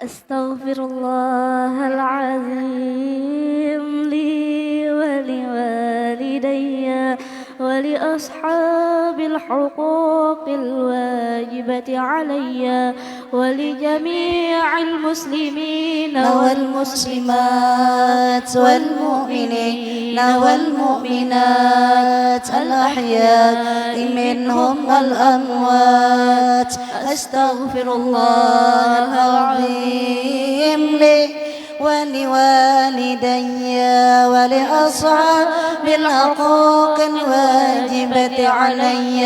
Astaghfirullahalazim li wa liwalidayya wa li ashabil huquqil wajibati alayya wa li jami'il muslimin wal muslimat wal mu'minin wal mu'minat al ahya'i minhum wal amwat. Astaghfirullahalazim li ولوالدي ولأصحاب الحقوق الواجبة علي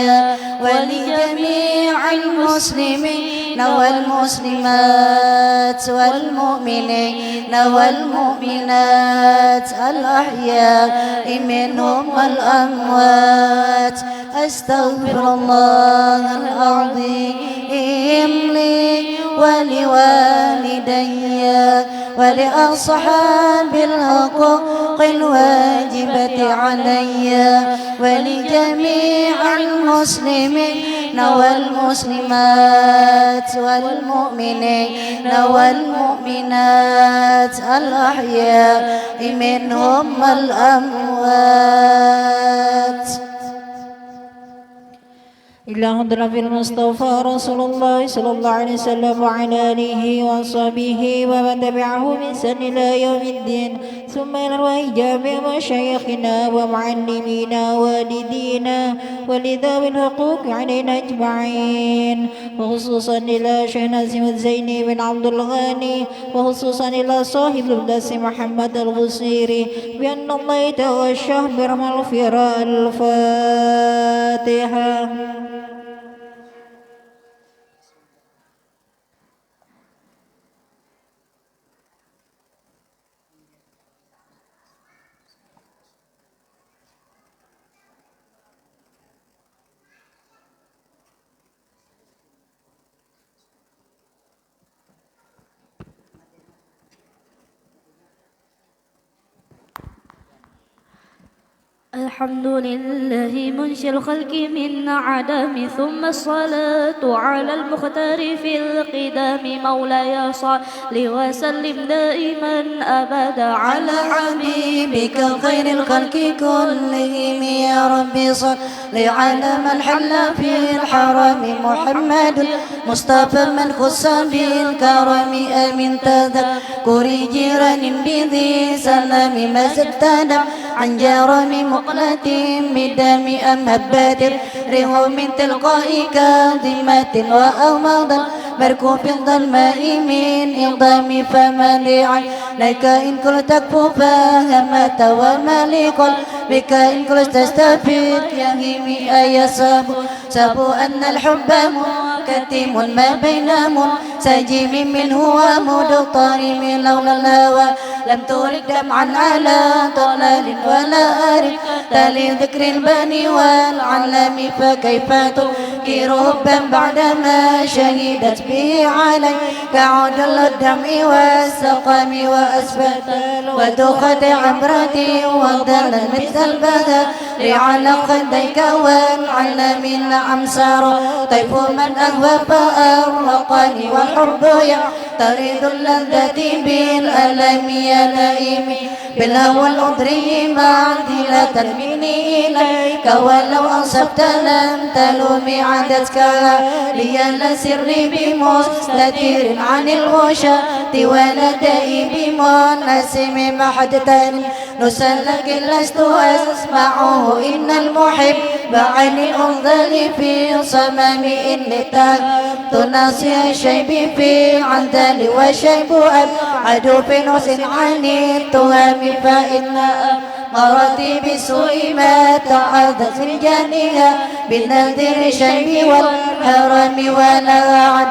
ولجميع المسلمين والمسلمات والمؤمنين والمؤمنات الأحياء منهم والأموات. أستغفر الله العظيم لي ولوالدي ولأصحاب الحقوق الواجبة علي ولجميع المسلمين والمسلمات والمؤمنين والمؤمنات الأحياء منهم والأموات. إلى حضرة المصطفى رسول الله صلى الله عليه وسلم وعلى آله وصحبه ومن تبعه بإحسان إلى يوم الدين. ثم إلى أرواح جميع مشايخنا ومعلمينا ووالدينا ولذوي الحقوق علينا أجمعين، وخصوصا إلى شيخ ناصم الزيني بن عبد الغني، وخصوصا إلى صاحب القدس محمد الغصيري، بأن الله يتغشى برحمة الفاتحة. الحمد لله منشئ الخلق من عدم، ثم الصلاة على المختار في القدام. مولاي صل وسلم دائما أبدا على حبيبك خير الخلق كلهم. يا ربي صل على من حل في الحرم، محمد مصطفى من خص بالكرم. أمن تذكر جيران بذي سلام، ما زدتنا عن جرم مقلة بدم أم هبات ريح من تلقاء كاظمة وأومض بركو في الظلماء من إضام. فمليعا لك إن كنت تكفو فهمت ومليق بك إن كنت تستفيد يهيمي أي سابو أن الحب كتيم ما بين منسجم منه ومضطرم. لولا الهوى لم ترد دمعا على ضلال ولا أرد لذكر البني والعلم. فكيف تنكر حبا بعدما شهدت به عليك عدل الدمع والسقم وأسفل ودخت عبرتي وضل مثل البذر على خديك والعلم. نعم سار طيف من أهوى فأرقني والحب يعترض اللذة بالألم. يا لئيمي بالهوى الأضري معدلة مني إليك، ولو أنصفت لم تلومي عدتك لي لسري بمستتير عن الغشاة ولدي بمنسم محدتني نسلك لست أسمعه. إن المحب عن الأنظل في صمم إني تناصي الشيب في عندل وشيب أبعد في نص عن التهم. فإن مرتي بسوء ما تعذت في جانها بالنذر الشيب والحرم. ولا عن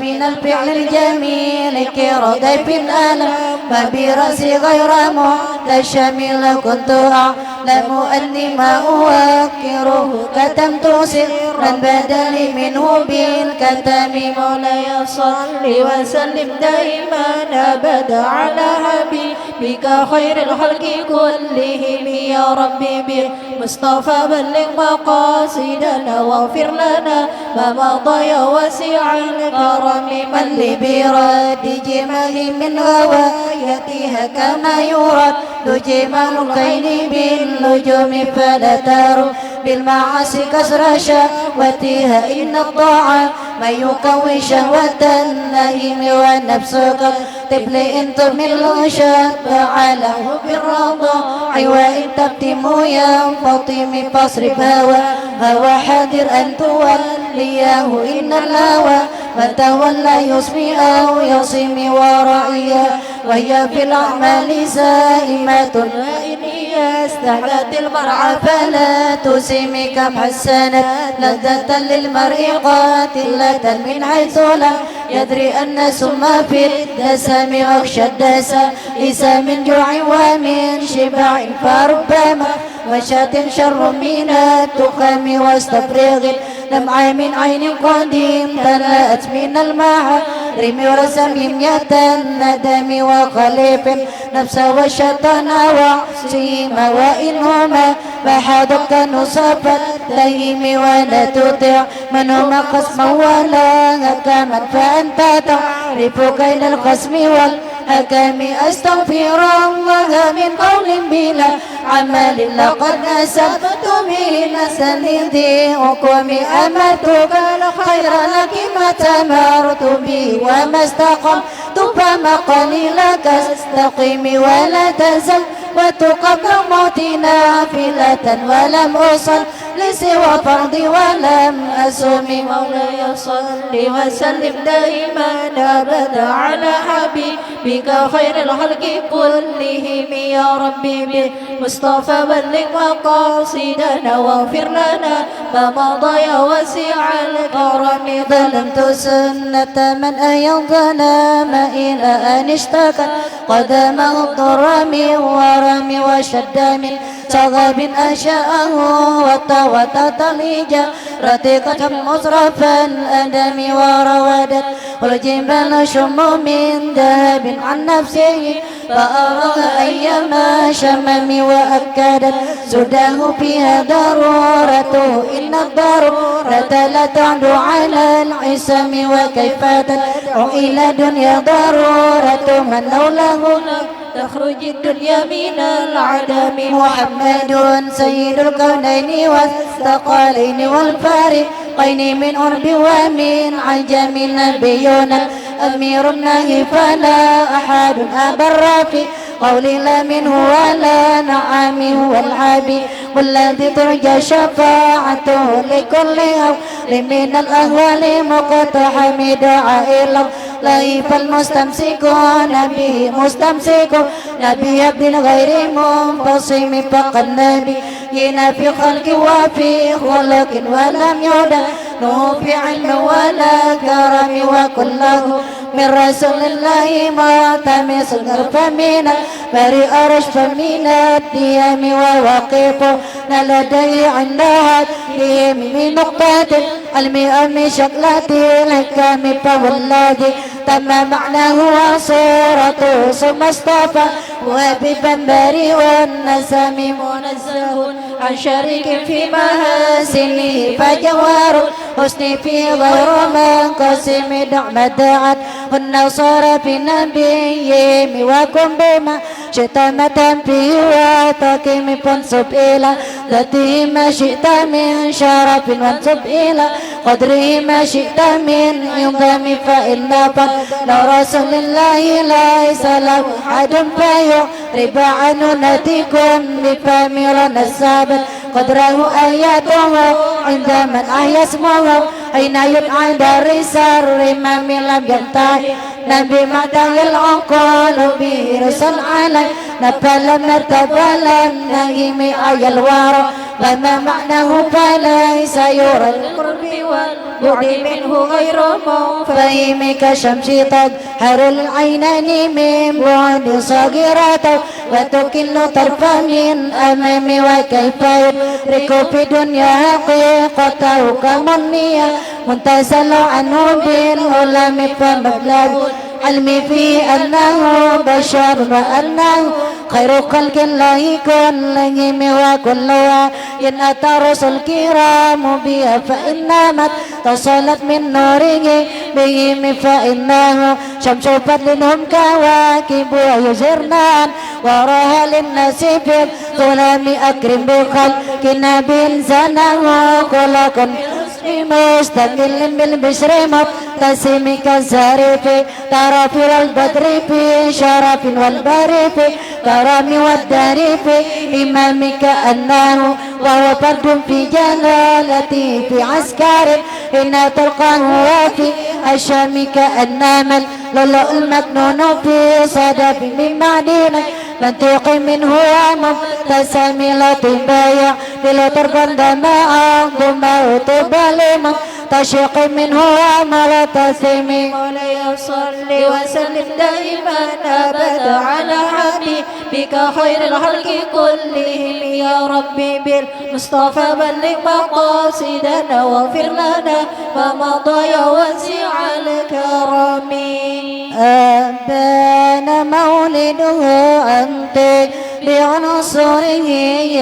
من الفعل الجميل كرديف الألم فبرأسي غير محتشم. لو كنت أعلم أني ما أوكره كتمت سرا بدلي منه بالكتم. مولاي صل وسلم دائما أبدا على حبيبك بك خير الخلق كلهم يا ربي بالمصطفى بلغ مقاصدنا واغفر لنا ما مضى يا واسع الكرم من لي برد جمال من غوايتها كما يراد جمال الخيل بالنجوم فلا تروا بالمعاصي كسر شهوتها إن الطاعة ما يقوي شهوة النهيم ونفسك طفل إن تمل شبع له بالرضاع وإن تبتم ينفطم فاصرف هوى حذر أن توليه إن الهوى من تولى يصفي أو يصم ورعيه وهي في الأعمال سائمة وإن استحلت المرعى فلا تسم كم حسنت لذة للمرء قاتلة من حيث لا يدري أن سم في الدسم أخشى الدسم ليس من جوع ومن شبع فربما وشاة شر من التخم واستفرغ دمع من عين قديم تلأت من المحارم ورسم يمية الندم وخليف نفس والشيطان وعصيم وإنهما فحدك نصفت لهم ولا تطع منهما خصما ولا هكما فأنت تعرف كيد الخصم والحكم أستغفر الله من قول بلا عمل لقد أسبت به لسندي وقومي أمتك الخير لك ما تمرت به وما استقمت فما قليلك استقيم ولا تزل وتقبل موتي نافلة ولم أصل لسوى فرضي ولم أسم مولاي صل وسلم دائما أبدا على حبيبك خير الخلق كلهم يا ربي بالمصطفى بلغ مقاصدنا واغفر لنا ما مضى يا واسع الكرم ظلمت سنة من أيضنا ما إلى أن اشتكت قدمه الضرم ورم وشد من صغب أشاءه وتطليجا رتقة مصرف الأدم وروادت والجبال شم من ذهب عن نفسه فأرى أيما شمم وأكدت زده فيها ضرورته إن الضرورة لا تعدو على العسم وكيف تدعو إلى دنيا ضرورة من لولاه تخرج الدنيا من العدم محمد سيد الكونين والثقلين والفارقين من أرب ومن عجم نبينا أمير النهي فلا أحد أبر في قولي لا منه ولا نعم هو الحبيب والذي ترجى شفاعته لكل أول من الأهوال مقتحم دعا إلى الله فالمستمسكون به مستمسكون نبي عبد غير منفصم فقد نبينا في خلق وفي خلق ولم يدع في علم ولا كرم وكله من رسول الله معتمس فمن بريء رشف من الديام ووقف لدي عند هديهم من نقطة العلم شكلة الحكام فوالذي تم معناه وصورته ثم اصطفى وببنبري والنسم منزه عن شريك في محاسنه فجوار حسن في غير منقسم دعم دعت والنصارى في نبيهم وكن بما شئت متى فيه وتقيم فانصب إلى ذاته ما شئت من شرف وانصب إلى قدره ما شئت من يمضم فإن فضل رسول الله ليس له أحد فيعرب عنه نتيكم بفامرنا السابق قدره آياته عند من أحيا اسمه حين يدعى دار سر من لم ينتهي نبي معتوي العقول به رسل علي نفلم نتفلم نهيم أي الورى وما معناه فليس يرى القرب والبعد منه غير فهم كشمس تظهر العينين من بعد صغيرته وتكل طرفا من أمام وكيف يدرك في دنيا حقيقته كمنية منتزل عنه بالعلم فمبلغ علمي في أنه بشر وأنه خير خلق الله كلهم وكلها إن أتى رسل كرام بها فإنما اتصلت من نوره بهم فإنه شمس فضل هم كواكب ويزرنان وراها للناس في الظلام أكرم بخلق نبي زنه خلق مستقل بالبشر مبتسم كالزهر في طرف البدر في شرف والبر في كرم والدار في إمامك أنه وهو فرد في جلالته في عسكر إن تلقاه في الشام كأنما اللؤلؤ المكنون في صدف من معدن منطق منه ومبتسم لطيف بايع للطرب دماء ضمه طبال تشق منه وعمل تسمي مولاي صل وسلم دائما أبدا على حبيبك خير الخلق كلهم يا ربي بالمصطفى بلغ مقاصدنا واغفر لنا ما مضى يا واسع الكرم. أبان مولده أنت بعنصره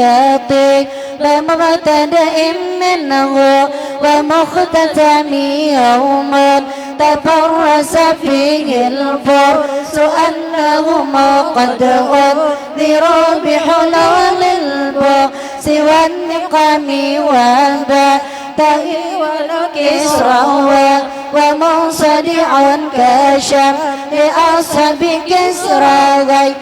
ياتي بمبتدأ منه ومختتم يوما تفرس فيه الفرس أنهما قد أنذروا بحلول البؤس والنقم وباته والكسرى ومنصدع كشم لأصحاب كسرى غير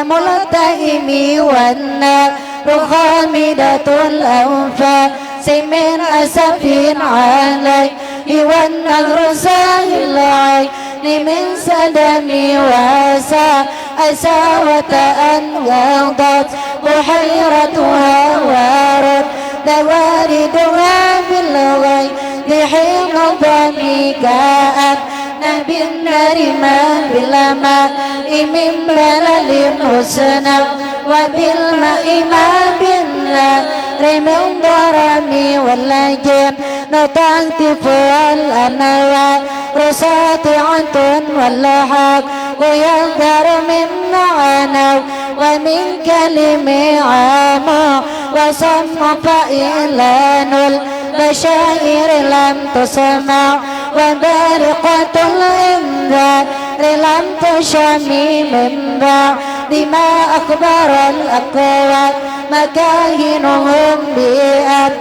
ملتئم والنار خامدة الأنفاس من أسف عليه والنهر ساهل العين من سدم واسع أساوة أن غضت بحيرتها ورد واردها بالغيب حين ضمك نبي النار ما بالماء من بلل حسنى وبالماء ما بالنار من ضرم واللجن نتعطف الأنواع رساطعة واللحاق ويظهر من معنى ومن كلمة عامة وصم فإعلان البشائر لم تسمع وبارقة الإنذار لم تشمي من بعد ما أخبر الأقوال مكاهنهم بأن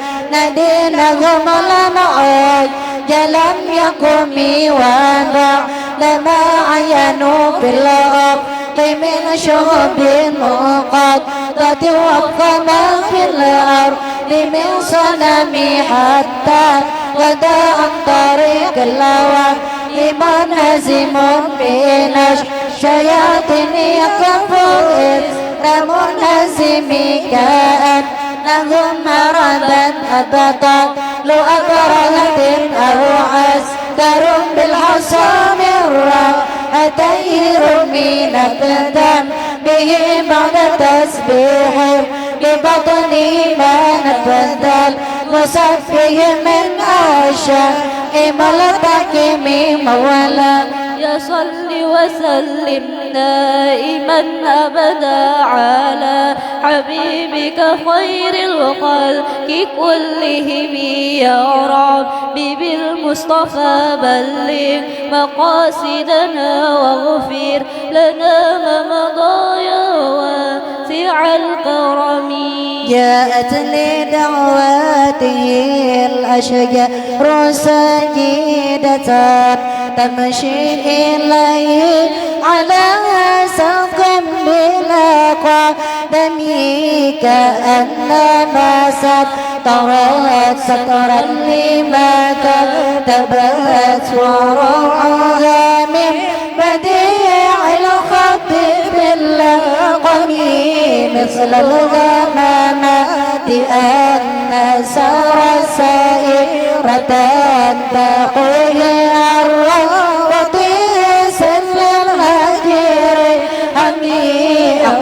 دينهم لمعاد لم يقم وبعد لما عينوا في الأرض من شهب مقدة وقما في الأرض من صنم حتى غدا عن طريق اللوى لمن هزم من الشياطين يكفر منهزم كأنهم مرضا أبطا لو أبرهة أو عسكر بالحصى من رأتيه من أقدام به بعد تسبيح ببطنه ما نفذ المصفيه من أشياء ملتك مولا. صل وسلم دائما أبدا على حبيبك خير الخلق كلهم يا ربي بالمصطفى بلغ مقاصدنا واغفر لنا ما مضى يا واسع الكرم. جاءت لدعواته الأشجار سجدة تمشي إليه على ساق بلا قدم كأنما سطرت سطرا لما كتبت وراءها من بديع الخط باللقم مثل الغمامات أن سار سائرة تقول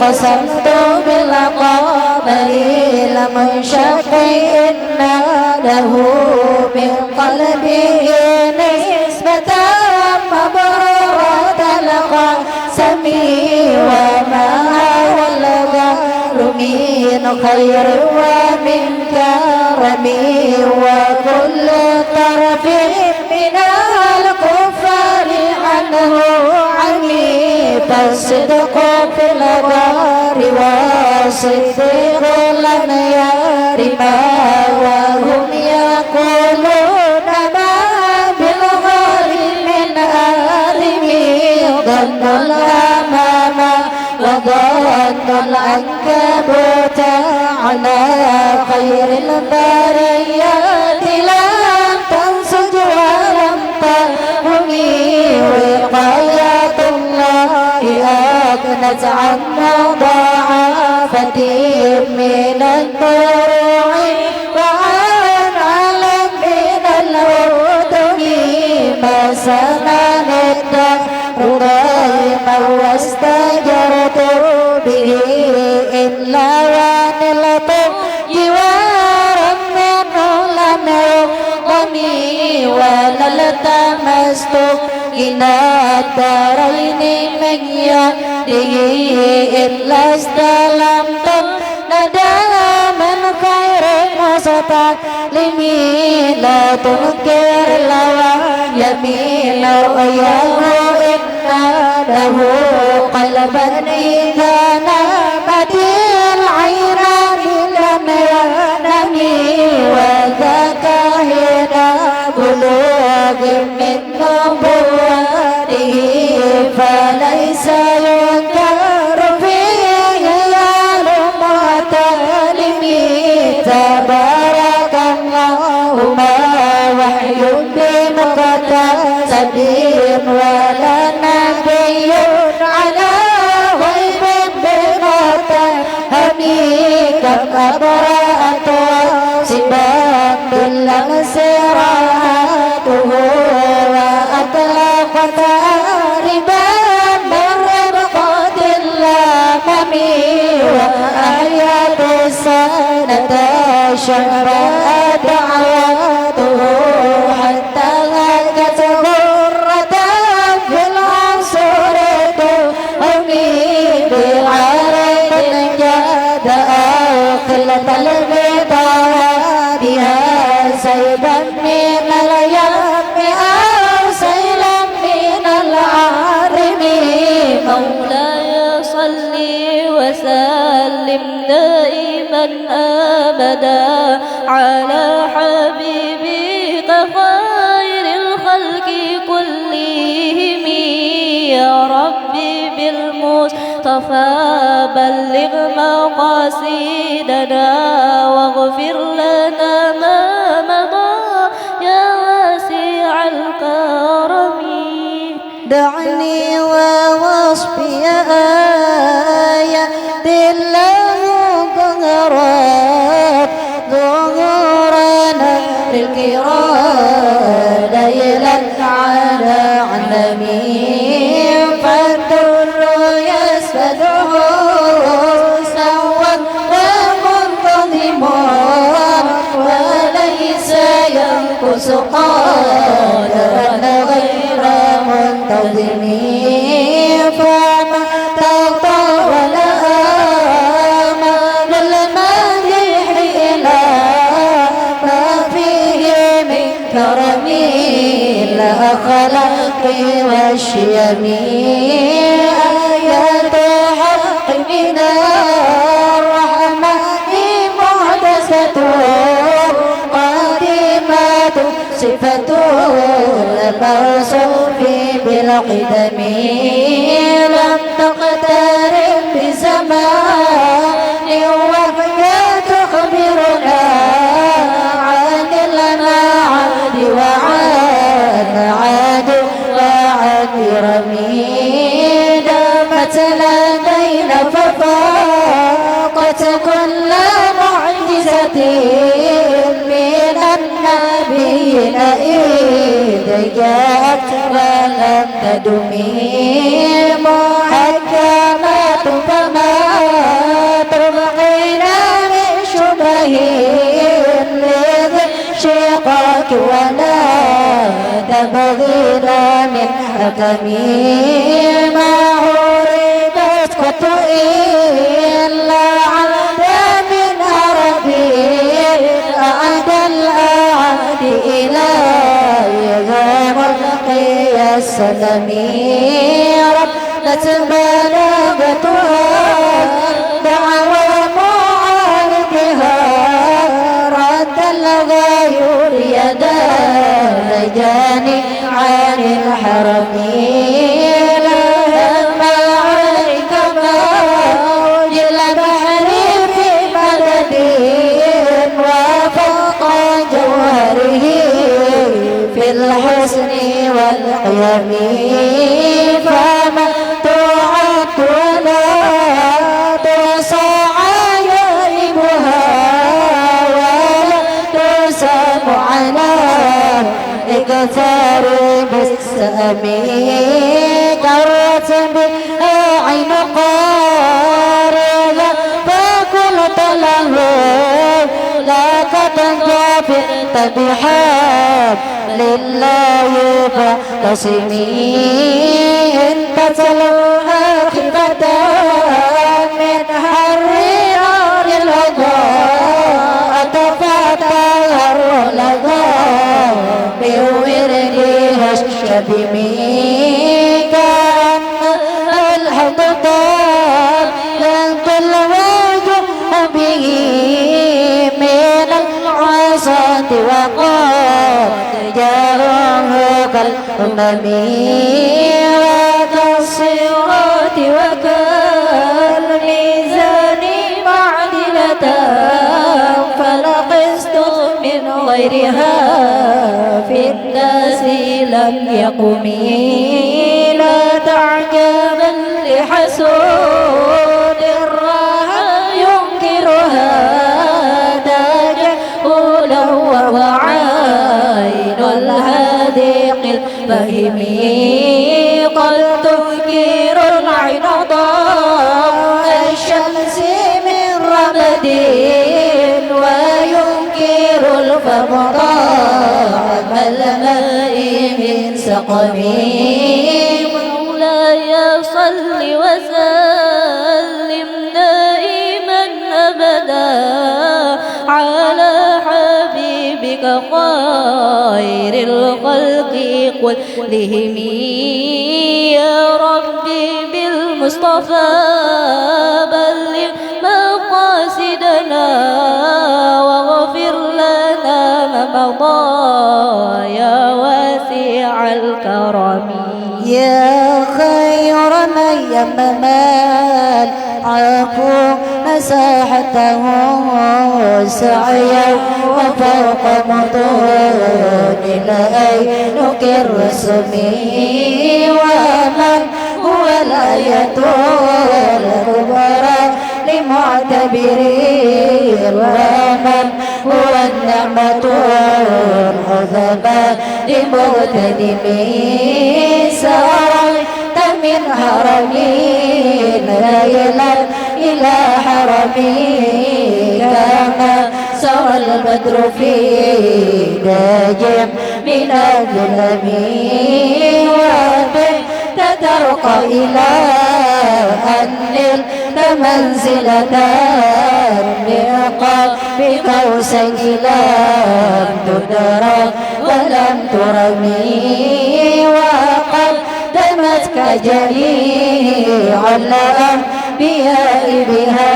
أقسمت بالقمر لمنشق إن له من قلبه نسبة مبرورة خير ومن كرم وكل طرف من الكفار عنه عمي فالصدق في الغار والصديق لن يرما وهم يقولون ما بالغار من آلمي ظن الأمام وظن العنكبوت على خير البريات لم تنسج ولم تهمي وقاية الله أغنت عن مضاعفتي من الضروع وعن علم من الهدم ما سنان الدهر ضيما واستجرت به إلا ونلت جوارا منه لم يغني ولا التمست إلى الدارين من يده إلا استلمت ندى من خير مستعلمي لا تنكر لو يميل رؤياه إن له قلبا إذا نامت العيران لم ينمي وذاك هنا بلوغ من نبوته فليس ينكر فيه المعتلمي تبارك الله ما وحي بمقتصد ولا نبي على غيب بمتهمي كم أبرأت سباق باللمس راته وأطلقت ربا من ربقة اللامم وآيات السنة شهرا دعواته حتى هاجت غرة في العصر تهمي بعرض جاد آخلة البضاعة بها سيبا من اليم أو سيلا من العارم مولاي صل وسلم دائما أبدا على حبيبك خير الخلق كلهم يا ربي بالمصطفى بلغ مقاصدنا واغفر لنا ما مضى يا واسع الكرم دعني ووصفي آيات الله ظهرت ظهورنا للكرام ليلا على علمين فالدر يسفده سوا ومنتظم وليس ينقص قادرا غير منتظم فما تطاول آمال المديح إلى ما فيه من كرم الأخلاق والشيم آيات حق من الرحمن محدثة قديمة صفة الموصوف بالقدم لم تقترب بزمان وهي تخبرنا عن المعاد وعن عاد وعن رمي دامت لدينا ففاقت كل معجزة من النبيين إذ جاءت ولم تدمي محكمات فما تبقينا من شبه لذي شقاك ولا تبغينا من حكم ما عربت قط إلا عدم والسلام ربت بلاغتها دعوى معارضها رد الغيور يدا رجاني عن الحرم لها معارك موج البحر في مدد وفوق جوهره في الحسن والقيم فما تعد ولا تحصى عجائبها ولا تسام على إكثار بالسام قرت بها عين قارئة فقلت له لا تنجافئت بحاب لله فاعتصمي إن تتلوها خفة من حر نار الهدى أتفتح لها بوردها الشبمي كأنها الحطام ينقل وجه به من العصاة وقد جاءه كالأمم وكالصراط وكالميزان معدلة فلقست من غيرها في الناس لم يقم لا تعجبا لحسود الراحة ينكرها تجهله وعين الهادق الفهم قد تنكر العين ضوء الشمس من رمد وينكر الفم طعم الماء من سقم مولاي صل وسلم دائما أبدا على حبيبك خير الخلق كلهم يا ربي بالمصطفى بلغ مقاصدنا واغفر لنا ما مضى يا واسع الكرم يا خير من يمم العفو مساحته سعيا وفوق مطون العينك الرسمي ومن هو الآية الكبرى لمعتبرين ومن هو النعمة العظمى لمغتنمين سارت من حرمين ليلا إلى حرمي كما سرى البدر في نجم من الظلم وتترقى إلى أن منزلة بقى بقوسين لم تدرك ولم ترمي وقد دمتك جميع الأنبياء بها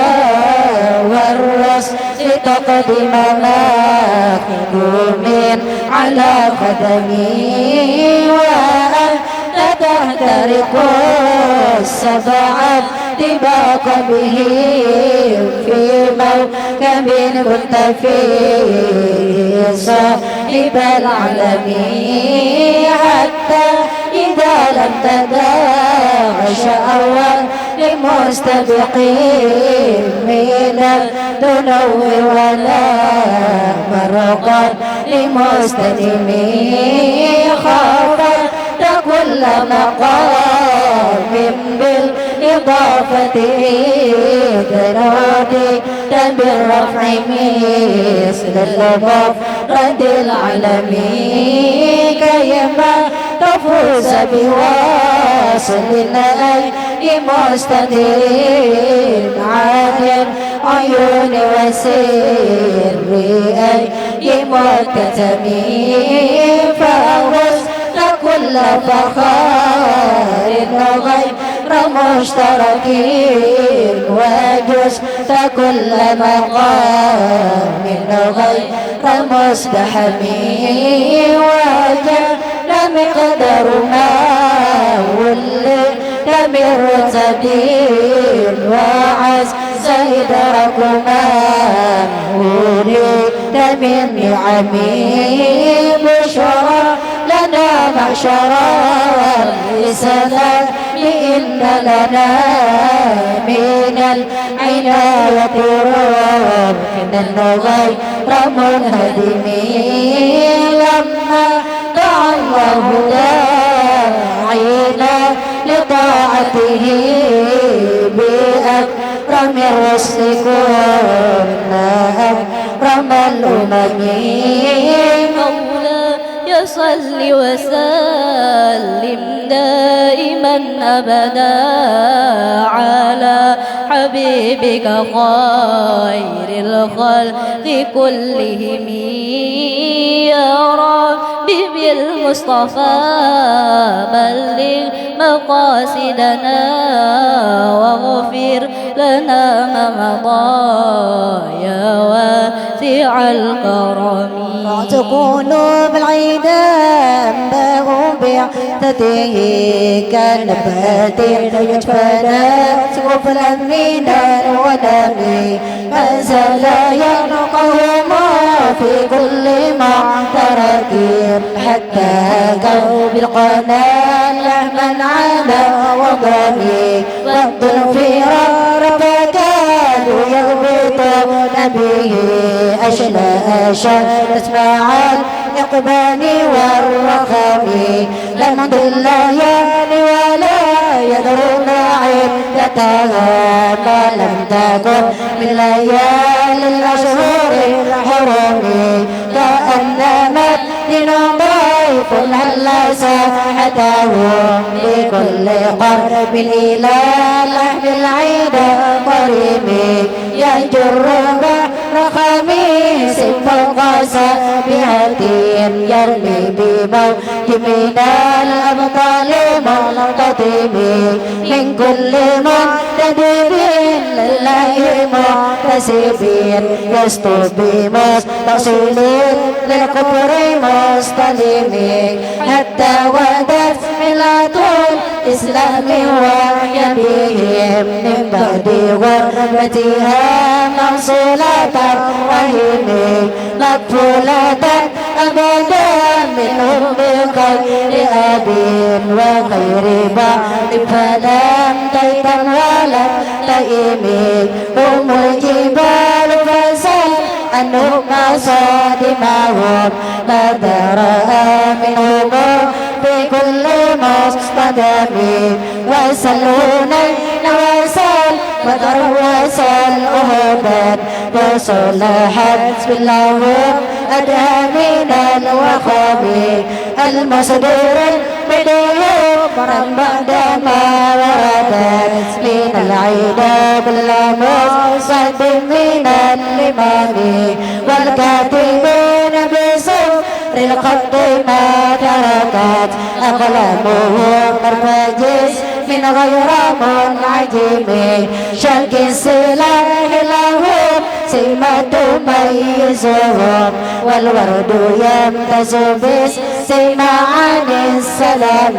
والرسل تقدم مخدوم على قدمي وأنت تهترق السبع طباق به في موكب كنت فيه صاحب العالمين حتى إذا لم تداعش أول لمستبقين من الدنو ولا مرقا لمستلمين خافت كل مقام بالإضافة إذنودي بالرفع مثل المفرد العالمي كيما تفوز بواصل أي مستدير عادل عيون وسر أي مكتمي فوز كل فخار غير مشترك وجزت كل مقام غير مزدحم وجل مقدر ما ولد مرتدين وعز إدراك ما ولد من نعمه بشرى لنا معشرا لسلام إن لنا من العناية ركنا غير منهدم لما دعا الله داعينا لطاعته بأكرم الرسل كنا أكرم الأمم مولاي صل وسلم دائما أبدا على حبيبك خير الخلق كلهم يا ربي بالمصطفى بلغ مقاصدنا واغفر لنا ما مضى يا واسع الكرم تكونوا بالعيدان باغوا بعتته كالنبات يجفنا سفلا من الودم أزل ينقهم في كل معترك حتى كوا بالقناة لحما على وضمي وقت الفرار فكادوا يغبطون به أشلاء تسمع الإقبال والرخام لم الليالي ولا يدرون عدتها ما لم تكن من ليالي الأشهر الحرم كأنما ضيف هل ساحته بكل قرب إلى لحم العيد قريب يجر خميس فوق سابعة يرمي بموت من الأبطال منقطب من كل منتدب لله محتسبين يسطو بمستقصلين للكفر مستلمين حتى ودت ملة الإسلام وهي بهم من بعد غربتها موصولة الرحم مقفولة أبدا منهم بخير أب وخير بعد فلم تيتم ولا تئم هم الجبال فسال أنهم صادمهم ماذا رأى منهم في كل مصطدم وسلون وسل بدر وسل أهبا وصلحت بالله أدهى من الوخاب المصدر بديوم بعدما وردت من العيد كل مصد من الإمام والكاتبين بسر الخط ما تركت أقلامهم مرفجس من غير منعجم شك السلاح لهم سمة تميزهم والورد يمتاز بالسمة عن السلام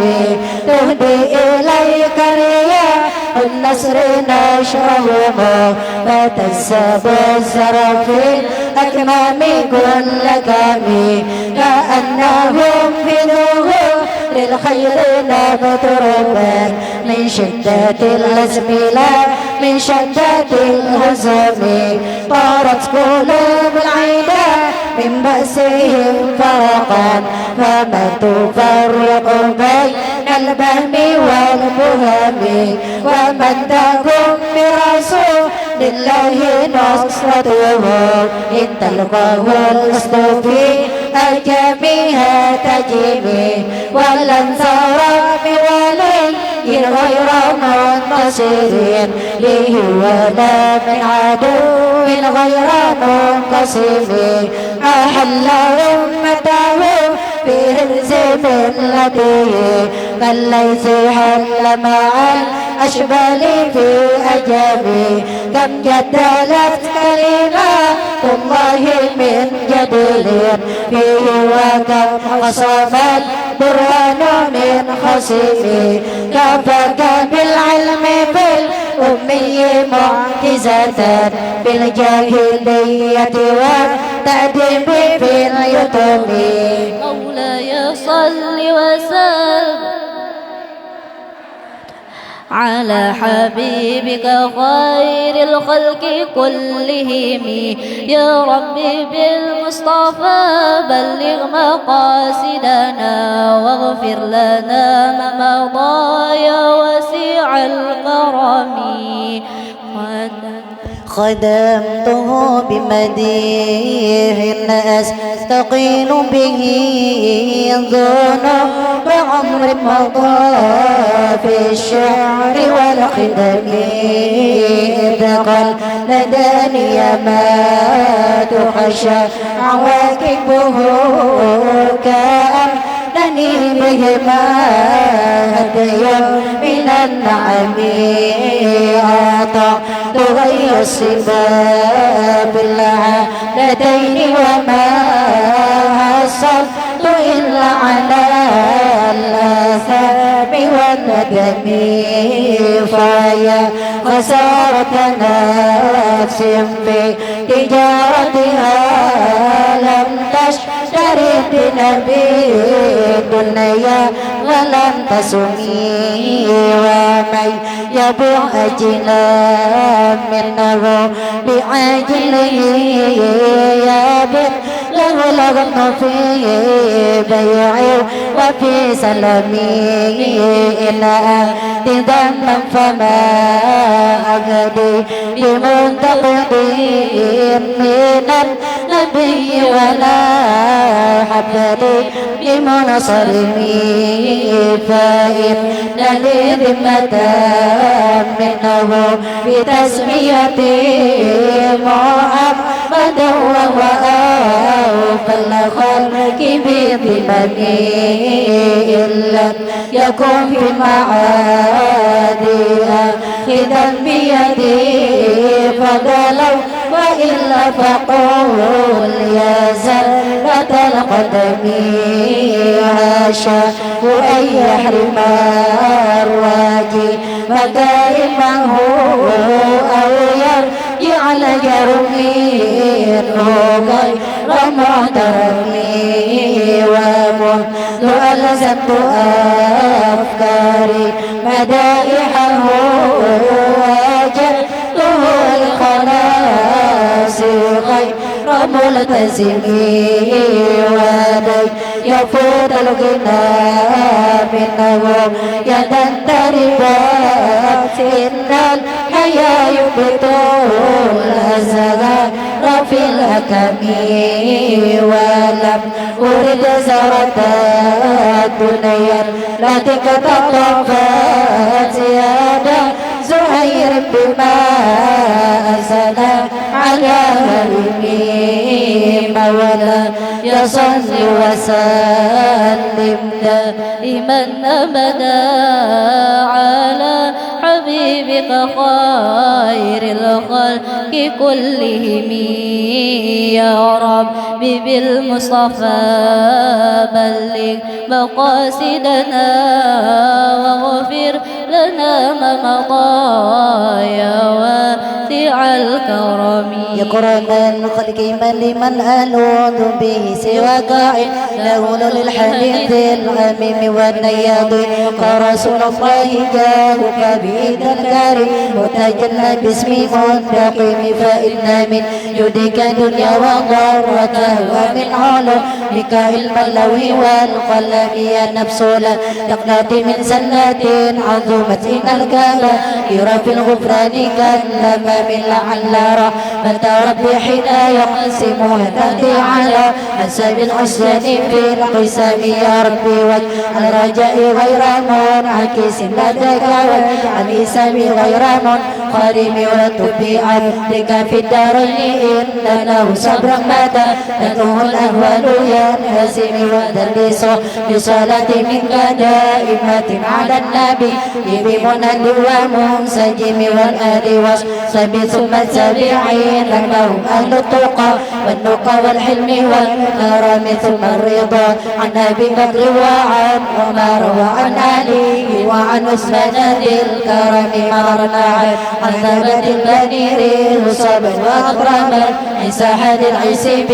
تهدي إليك رياح النصر نشرهم فتنسب الزرع في الأكمام كل كامي كأنهم في ظهور للخير نبتربا من شدة الهزم لا من شدة الهزم طارت قلوب العدا من بأسهم فرقا فما تفرق بين البهم والبهم ومن تكن برسول لله نصرته إن تلقاه الأسد في أجمها تجيبه ولن ترى بولي غير منتصر به ولا من عدو غير منقسم أحل أمته بهرز من لديه كالليث هل مع الأشبال في أجابي كم جدلت كلمات الله من جديد فيه وكم خصمت برهان من خصيمي كفاك بالعلم بالأمي معجزة بالجاهلية والتأديب في اليتم. مولاي صل وسلم على حبيبك خير الخلق كلهم يا ربي بالمصطفى بلغ مقاصدنا واغفر لنا ما مضى يا وسيع الكرم. خدمته بمديه أستقيل به ذنوب عمر مضى في الشعر والخدم إذ قال لداني ما تخشى عواقبه كأنني بهما هديا من النعم أعطى غير السباب العادتين وما حصلت إلا على الآثام والندم فيا خسارة نفس في تجارتها لم تشتري بنبي الدنيا ولم تسمي ومن يبيع أجلا منه بعاجله يابر له لغم في بيعه وفي سلمي إلا ذنبا فما أغدي بمنتقدي من النبي ولا حبدي بمنصرمي فإن لي ذمة منه بتسميتي محمد وهو أوفى الخلق بذمتي إن لم يكن في معادها خذا بيدي فضلوا وإلا فقول يا زلة القدم هاشا أن يحرم الراجي مكارمه أو يجعل يرميه غير محترمي ومنذ ألزمت أفكاري مدائحه وجدته الخلاص غير ملتزمي ودي يفوت الغنى منه يدا تربات إن الحياة يبطل الأزهار في الأكم ولم أرد زرة الدنيا التي تطفت زيادة زهير بما أنزل على هرمي مولا يصل وسلم دائما أبدا على حبيبك خير الخلق كلهم يا رب بالمصطفى بلغ مقاصدنا واغفر لنا ما مضى يا واسع الكرم. يقرأ من خلق من لمن ألوذ به سواك له للحديث الغميم والنياض كرسول الله جاءك بإذن الكريم متجلى باسم منتقم فإن من جودك دنيا وضرتها ومن علومك علم اللوح والقلم يا نفس لا تقنطي من سنة عظمت إن الكلام يرى في الغفران كلما من لعل رحمة ربي حين يقسمها تأتي على حسب الحسن في القسم يا ربي واجعل رجائي غير منعكس لديك واجعل إسامي غير خادم والطب عبدك في الدارين إن له صبرا مات ندعوه الأهوال ينهزم ودلس بصلاة منك دائمة على النبي بمنى ومنسجم والآل والصحب ثم التابعين لهم أهل التقى والنقى والحلم والكرم ثم الرضا عن أبي بكر وعن عمر وعن علي وعن عثمان ذي الكرم مرنا عن ثبت البنير صبا وأكرما عيسى حد العيسي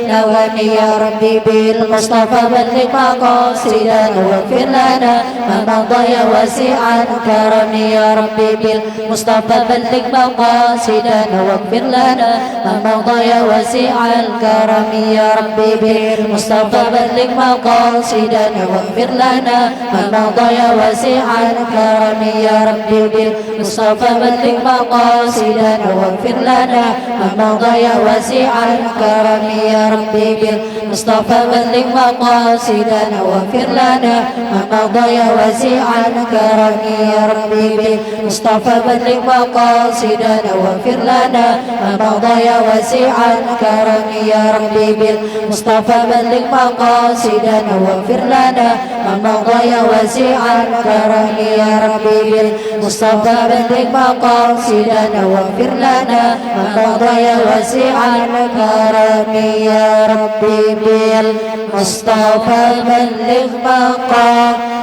نوام يا ربي بالمصطفى بلغ مقاصدنا واغفر لنا ما مضى يا واسعا كرم يا ربي بالمصطفى بلغ مقاصدنا واغفر لنا ما مضى يا واسع الكرم يا ربي بالمصطفى بلغ مقاصدنا واغفر لنا ما مضى يا واسع الكرم يا ربي بالمصطفى بلغ مقاصدنا واغفر لنا ما مضى يا واسع الكرم يا ربي بالمصطفى بلغ مقاصدنا واغفر لنا ما مضى يا واسع الكرم يا ربي بالمصطفى بلغ مقاصدنا واغفر لنا ما مضى يا واسع الكرم يا ربي بالمصطفى بلغ مقاصدنا واغفر لنا ما مضى يا واسع الكرم يا ربي بالمصطفى بلغ مقاصدنا واغفر لنا ما مضى يا واسع الكرم يا ربي بالمصطفى بلغ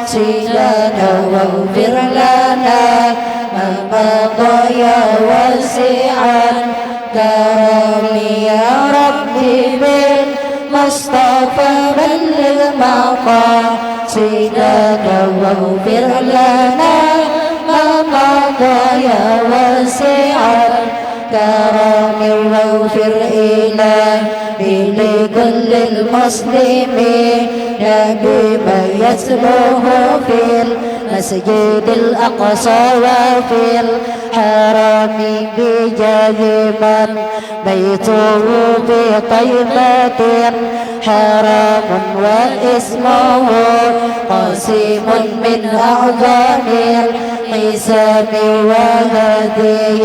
مقاصدنا واغفر لنا ما مضى يا واسع الكرم يا ربي بالمصطفى بلغ مقاصدنا واغفر لنا ما مضى يا واسع الكرم واغفر إلهي لكل المسلمين بما يتلوه في المسجد الأقصى وفي الحرم بجاه من بيته بطيبة حرام واسمه قاسم من أعظم الحساب وهذه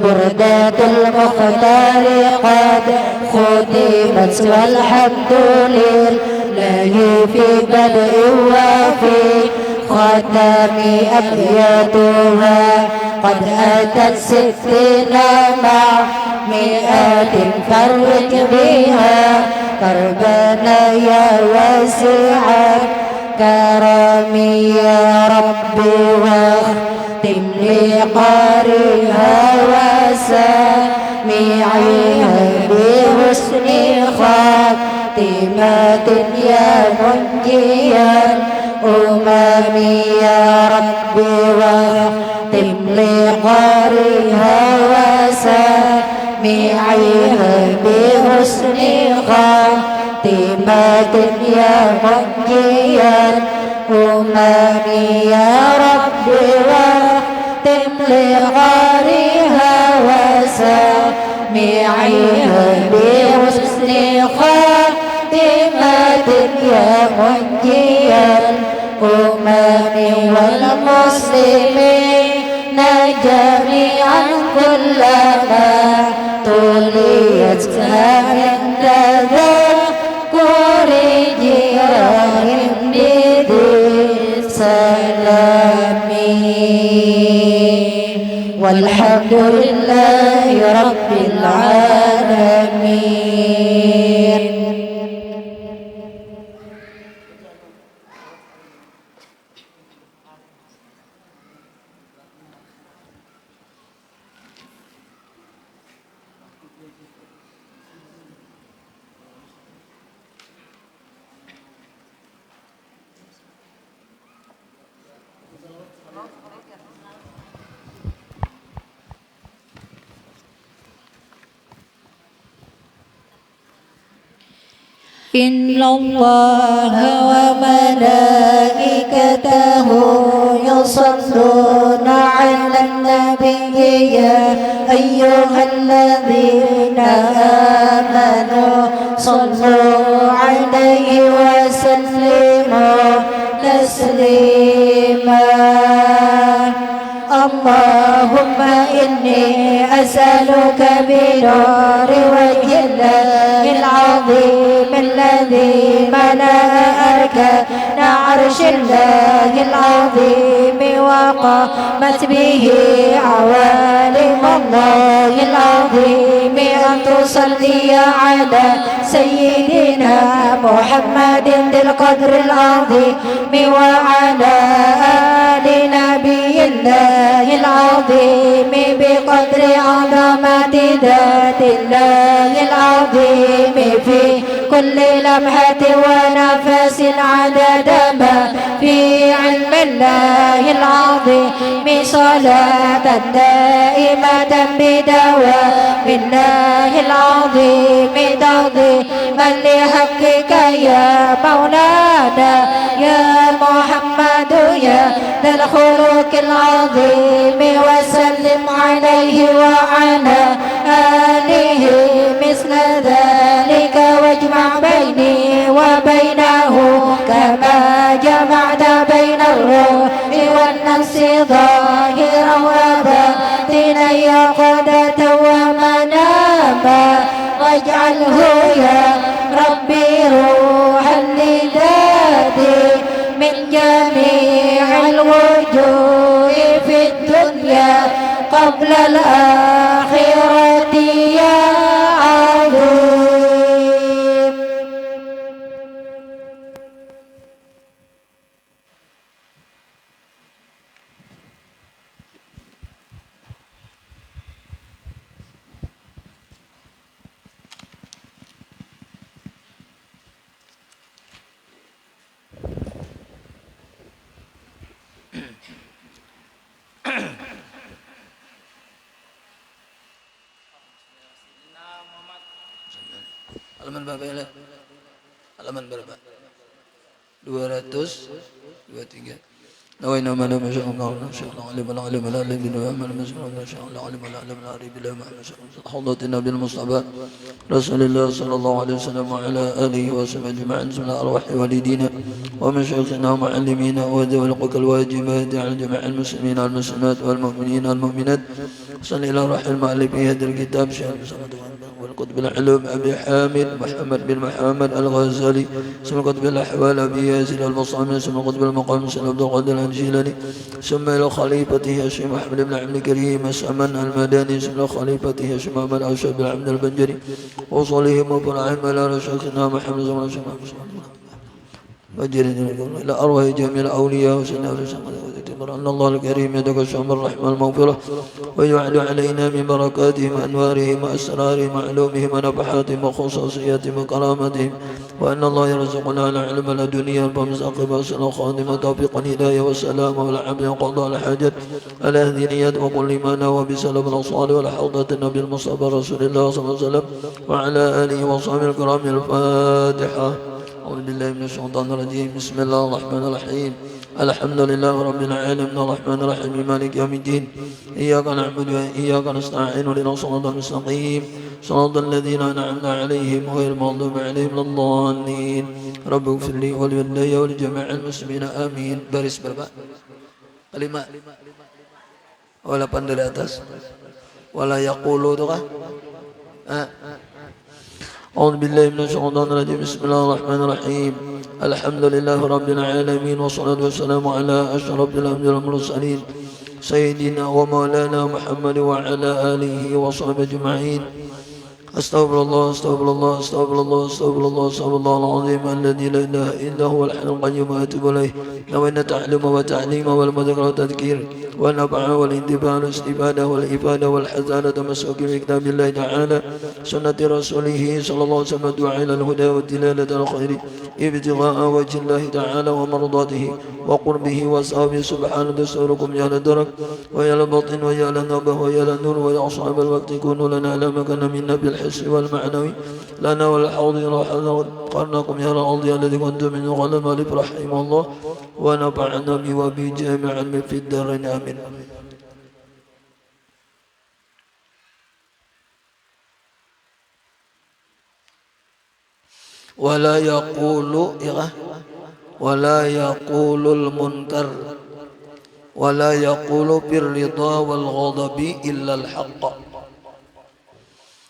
بردة المختار قد ختمت والحمد لله في بدء وفي ختام أبياتها قد أتت 60 مع 100 فرق بها كربنا يا واسع الكرم يا ربي واختم لقارئها وسامعيها بحسن خاتمة يا منجيا أمامي يا ربي واختم لقارئها وسامعيها بحسن خاتمة يا منجيا أمامي يا ربي واختم لقارئها وسامعيها بحسن خاتمة يا منجيا الأمم والمسلمين جميعا كلما تليت عند ذكر جيران بذي سلام والحمد لله رب العالمين. إن الله وملائكته يصلون على النبي يا أيها الذين آمنوا صلوا عليه وسلموا تسليما. اللهم إني أسألك بنور وجه الله العظيم الذي ملأ أركان عرش الله العظيم وقامت به عوالم الله العظيم أن تصلي على سيدنا محمد ذي القدر العظيم وعلى آل نبي الله العظيم بقدر عظمة ذات الله العظيم في كل لمحة ونفس عدد ما في علم الله العظيم صلاة دائمة بدوام الله العظيم تعظيما لحقك يا مولانا يا محمد يا ذا الخلق العظيم وسلم عليه وعلى آله مثل ذلك واجمع بيني وبينه كما جمعت بين الروح والنفس ظاهرا وباطنا يقظة ومناما واجعله يا ربي روحا لذاتي من جميع الوجوه في الدنيا قبل الآخرة يا عظيم. Halaman berapa ya? Halaman berapa? 223. نوينا ما لم يشاء الله ما شاء الله علم لا علم لا الذين آمنوا ما شاء الله علم لا علم لا أريد لا ما شاء الله حضرة النبي المصطفى رسول الله صلى الله عليه وسلم وعلى آله وصحبه أجمعين بسم الله الأرواح والدينا ومشايخنا ومعلمينا وذوي الحقوق الواجبات على جميع المسلمين والمسلمات والمؤمنين والمؤمنات صلى إلى روح المؤلف في هذا الكتاب شهر والقطب العلوم أبي حامد محمد بن محمد الغزالي اسم القطب الأحوال أبي ياسر البصامي اسم القطب المقام سن عبد القادر الجيلاني ثم إلى خليفته الشيخ محمد بن عبد الكريم السمن المدني ثم إلى خليفته الشيخ محمد أشرف بن عبد البنجري وصلهم وفرعهم إلى شيخنا محمد زمان إلى أرواح جميع الأولياء وسنة أن الله الكريم يدك الشام الرحمة المغفرة ويعد علينا من بركاتهم وأنوارهم وأسرارهم وعلومهم ونفحاتهم وخصوصياتهم وكرامتهم وأن الله يرزقنا العلم الدنيا بمزاق بأسنا خادمة توفيق الهداية والسلام والعبد وقضاء الحاجة على هذه النيات وكل ما نوى بسلب الأصال والحوضة النبي المصطفى رسول الله صلى الله عليه وسلم وعلى آله وصحبه الكرام الفاتحة. أعوذ بالله من الشيطان الرجيم بسم الله الرحمن الرحيم الحمد لله رب العالمين الرحمن الرحيم مالك يوم الدين إياك نعبد وإياك نستعين اهدنا الصراط المستقيم صراط الذين أنعمت عليهم غير المغضوب عليهم ولا الضالين رب اغفر لي ولوالدي ولجميع المسلمين آمين. Baris berapa? 5. Oh 8 dari atas. Wala yaqulu itu kah? أعوذ بالله من الشيطان الرجيم بسم الله الرحمن الرحيم الحمد لله رب العالمين والصلاة والسلام على أشرف الأنبياء والمرسلين سيدنا ومولانا محمد وعلى آله وصحبه أجمعين. أستغفر الله أستغفر الله أستغفر الله أستغفر الله أستغفر الله العظيم الذي لا إله إلا هو الحي القيوم وأتوب إليه نوينا التعلم والتعليم والمذكر والتذكير والنفع والانتفاع والاستفادة والإفادة والحزانة مسوك بكتاب الله تعالى سنة رسوله صلى الله عليه وسلم الدعاء إلى الهدى والدلالة على الخير ابتغاء وجه الله تعالى ومرضاته وقربه وصحبه سبحانه دستوركم يا للدرك ويا للبطن ويا للنبه ويا للنور ويا أصحاب الوقت كونوا لنا لا مكان منا بالحس والمعنوي لنا والحوض قرنكم يا الأرض الذي كنتم من غلم ألف رحمه الله ونفعنا به وبجامع في الدارين آمين. ولا يقول المنكر ولا يقول بالرضا والغضب إلا الحق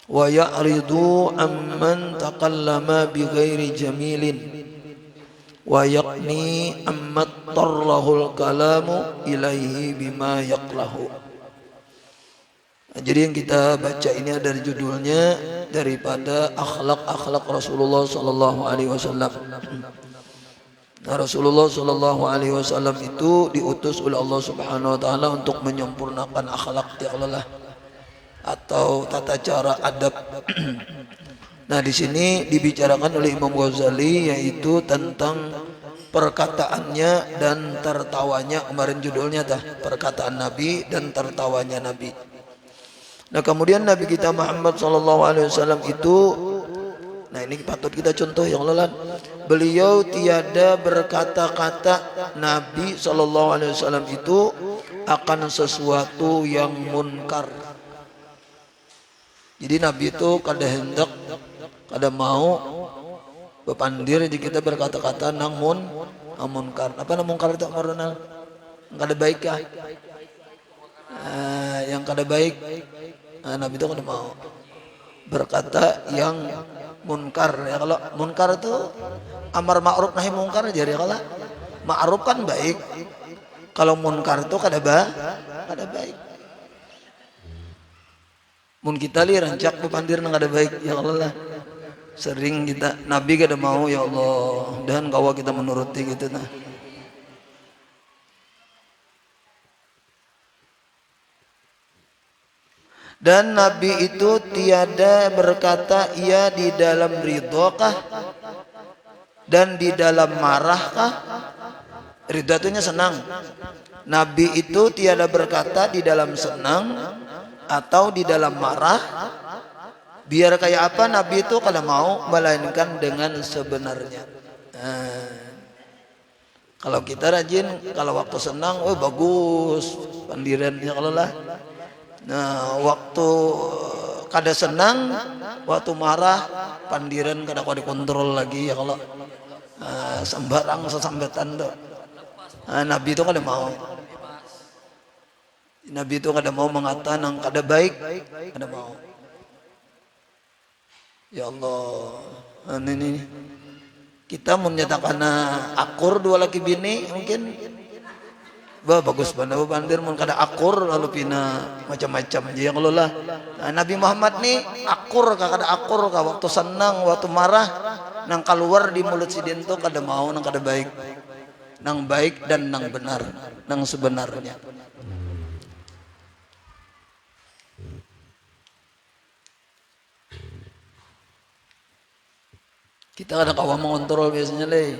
ويعرض عمن تكلم بغير جميل ويقني عما اضطره الكلام إليه بما يقله. Jadi yang kita baca ini dari judulnya daripada akhlak-akhlak Rasulullah Sallallahu Alaihi Wasallam. Nah, Rasulullah Sallallahu Alaihi Wasallam itu diutus oleh Allah Subhanahu Wa Taala untuk menyempurnakan akhlak Allah atau tata cara adab. Nah, di sini dibicarakan oleh Imam Ghazali yaitu tentang perkataannya dan tertawanya. Kemarin judulnya perkataan Nabi dan tertawanya Nabi. Nah, kemudian Nabi kita Muhammad SAW itu, nah ini patut kita contoh yang lain. Beliau tiada berkata-kata Nabi SAW itu akan sesuatu yang munkar. Jadi Nabi itu kada hendak, kada mau bepandir jika kita berkata-kata nang munkar. Apa nang munkar itu marunal? Kada baik ya? Yang kada baik. Nabi itu kada mau berkata yang munkar. Ya, kalau munkar itu amar ma'ruf nahi munkar jadi kalau ma'ruf kan baik. Kalau munkar itu kada baik. Mun kita li rancak bepandir nang kada baik ya Allah. Sering kita Nabi kada mau ya Allah dan kawa kita menuruti gitu nah. Dan Nabi itu tiada berkata ia di dalam ridhokah dan di dalam marahkah. Ridha itu senang. Nabi itu tiada berkata di dalam senang atau di dalam marah. Biar kayak apa Nabi itu kada mau melainkan dengan sebenarnya. Kalau kita rajin, kalau waktu senang, oh bagus pandirannya kalau lah. Nah, waktu kada senang, waktu marah, pandiran kada kau dikontrol lagi ya kalau sembarang sesambatan tuh. Nabi itu kada mau. Nabi itu kada mau mengatakan yang kada baik, kada mau. Ya Allah, ini kita menyatakan akur dua laki bini mungkin. Bagus banget bandir mun kada akur lalu pina macam-macam aja yang Allah. Nabi Muhammad nih akur kada akur waktu senang waktu marah nang keluar di mulut sidin tuh kada mau nang kada baik. Nang baik dan nang benar, nang sebenarnya. Kita kada kawa mengontrol biasanya le.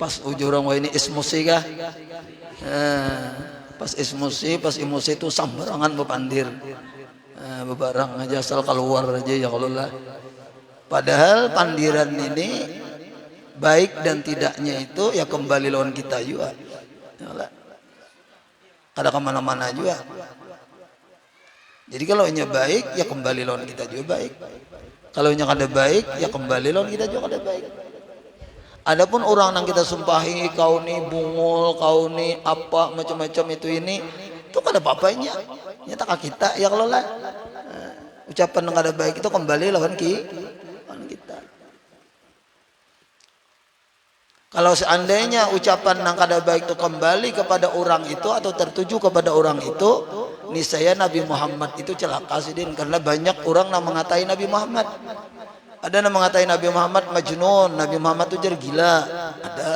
Pas ujurang wah ini ismusi kah? Pas emosi itu sambarangan bepandir. Bebarang aja asal keluar aja ya kalau lah. Padahal pandiran ini baik dan tidaknya itu ya kembali lawan kita juga. Kada kemana-mana juga. Jadi kalau nya baik ya kembali lawan kita juga baik. Kalau nya kada baik ya kembali lawan kita juga kada baik. Adapun orang yang kita sumpahi kau ni bungul, kau ni apa macam-macam itu kada apa-apanya. Nyata kita ya kalau lah. Ucapan yang kada baik itu kembali lawan kita. Kalau seandainya ucapan yang kada baik itu kembali kepada orang itu atau tertuju kepada orang itu, niscaya Nabi Muhammad itu celaka sidin karena banyak orang yang mengatai Nabi Muhammad. Ada yang mengatai Nabi Muhammad majnun, Nabi Muhammad itu jadi gila. Ada.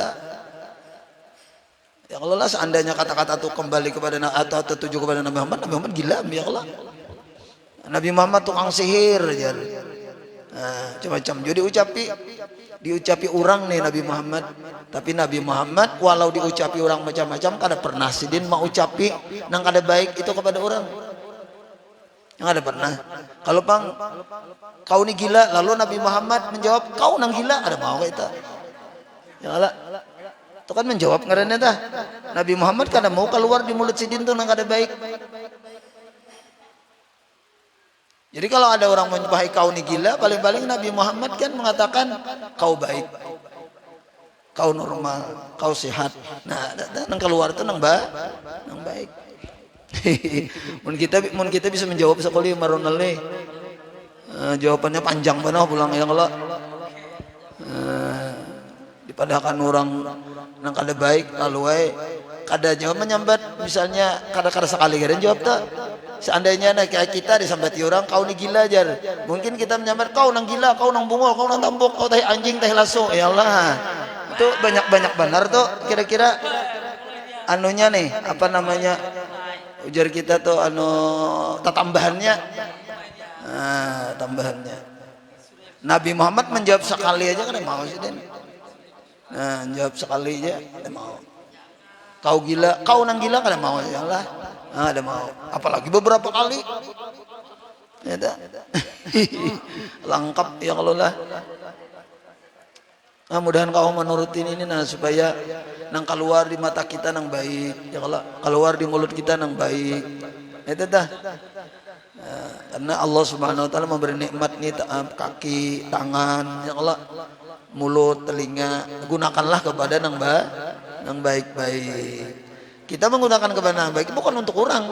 Ya Allah lah seandainya kata-kata itu kembali kepada atau tertuju kepada Nabi Muhammad gila ya Allah. Nabi Muhammad tukang sihir aja. Macam-macam. Jadi diucapi orang nih Nabi Muhammad. Tapi Nabi Muhammad walau diucapi orang macam-macam kada pernah sidin mau ucapi nang kada baik itu kepada orang. Yang ada pernah. Kalau bang kau ni gila lalu Nabi Muhammad menjawab kau nang gila ada mau kita. Ya Allah. Itu kan menjawab ngarannya dah. Nabi Muhammad kada mau keluar di mulut sidin tu nang kada baik. Jadi kalau ada orang menyumpahi kau ni gila, paling-paling Nabi Muhammad kan mengatakan kau baik. kau normal, kau sehat. Nah, nang keluar itu nang baik. mun kita bisa menjawab sekali maronal nih. Jawabannya panjang banget pulang ya kalau dipadakan orang nang kada baik lalu kada jawab menyambat misalnya kada sekali kada jawab tak. Seandainya kayak kita disambati orang kau ni gila jar, mungkin kita menyambat kau nang gila, kau nang bungol, kau nang tambok, kau teh anjing teh lasso. Ya Allah, itu banyak benar tuh kira-kira anunya nih apa namanya ujar kita tuh tambahannya. Tambahannya Nabi Muhammad menjawab sekali aja kan mau sih Den. Nah, jawab sekali aja ada mau. Kau gila, kau nang gila kan mau ya Allah. Ada mau. Apalagi beberapa kali. Ya dah. Lengkap ya kalau lah. Nah, mudahan kau menurutin ini nah supaya nang keluar di mata kita nang baik, ya kalau keluar di mulut kita nang baik. Itu dah. Karena Allah Subhanahu wa taala memberi nikmat nih kaki, tangan, ya Allah, mulut, telinga, gunakanlah kepada nang baik-baik. Kita menggunakan kepada nang baik bukan untuk orang,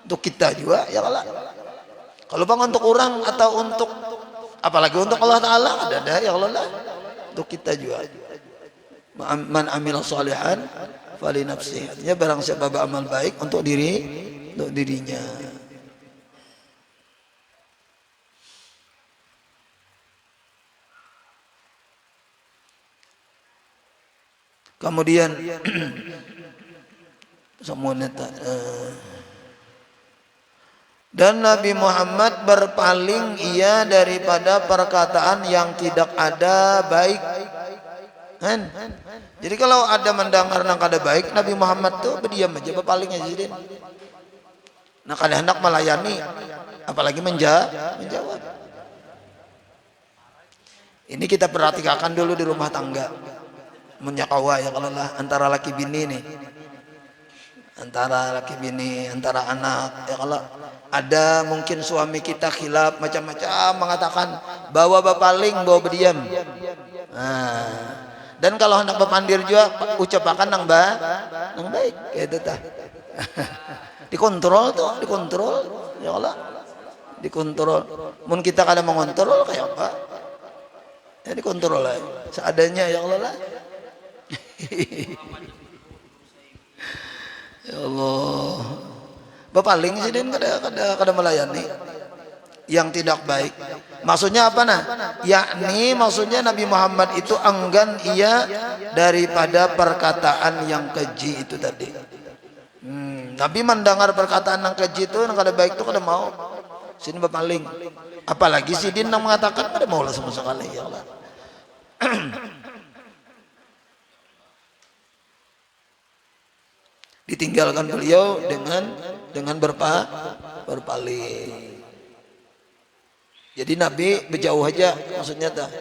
untuk kita juga, ya Allah. Kalau bang untuk orang atau untuk apalagi untuk Allah Taala ada ya Allah lah. Untuk kita juga. Man amila sholihan fali nafsi. Artinya barang siapa beramal baik untuk dirinya. Kemudian semuanya dan Nabi Muhammad berpaling ia daripada perkataan yang tidak ada baik. Kan? Jadi kalau ada mendengar nang kada baik, Nabi Muhammad tuh berdiam aja, berpaling aja jadi. Nah kada hendak melayani, apalagi menjawab. Ini kita perhatikan dulu di rumah tangga. Menyakawa ya kalau lah antara laki bini nih. Antara laki bini, antara anak ya kalau ada mungkin suami kita khilaf macam-macam mengatakan bawa berpaling bawa berdiam. Nah, dan kalau hendak berpandir juga ucapakan nang baik gitu tah. Dikontrol ya Allah. Dikontrol. Mun kita kada mengontrol kayak apa? Ya dikontrol lah. Seadanya ya Allah lah. Ya Allah. Berpaling sih Den kada melayani yang tidak baik. Maksudnya apa nah? Yakni maksudnya Nabi Muhammad itu enggan ia daripada perkataan yang keji itu tadi. Nabi mendengar perkataan yang keji itu yang kada baik itu kada mau. Sini berpaling. Apalagi si Din yang mengatakan kada mau lah sama sekali ya Allah. Ditinggalkan beliau dengan berpaling. Jadi Nabi berjauh aja maksudnya dah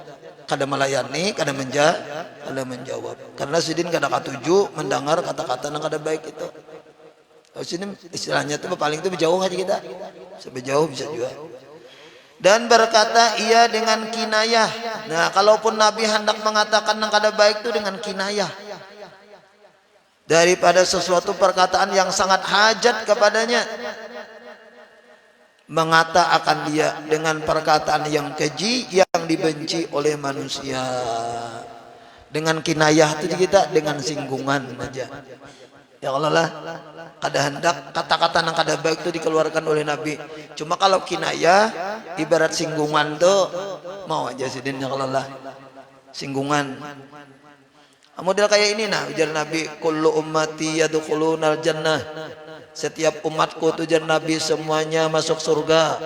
kada melayani, kada menjawab. Karena sidin kada katuju mendengar kata-kata yang kada baik itu. Sini istilahnya itu berpaling itu berjauh aja kita. Sebejauh bisa juga. Dan berkata ia dengan kinayah. Nah, kalaupun Nabi hendak mengatakan yang kada baik itu dengan kinayah. Daripada sesuatu perkataan yang sangat hajat kepadanya, mengata akan dia dengan perkataan yang keji yang dibenci oleh manusia. Dengan kinayah itu kita dengan singgungan aja. Ya Allah lah, kada hendak kata-kata yang kada baik itu dikeluarkan oleh Nabi. Cuma kalau kinayah ibarat singgungan tuh mau aja sidin ya Allah lah. Singgungan. Model kayak ini nah ujar Nabi, kullu ummati yadkhulunal jannah. Setiap umatku tujuan Nabi semuanya masuk surga.